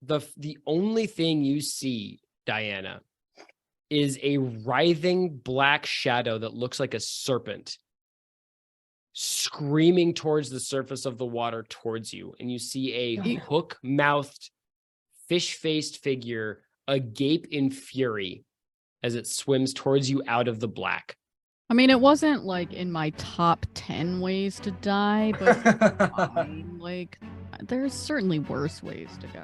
the only thing you see, Diana, is a writhing black shadow that looks like a serpent screaming towards the surface of the water towards you. And you see a hook-mouthed, fish-faced figure agape in fury as it swims towards you out of the black. I mean, it wasn't like in my top 10 ways to die, but fine. Like, there's certainly worse ways to go.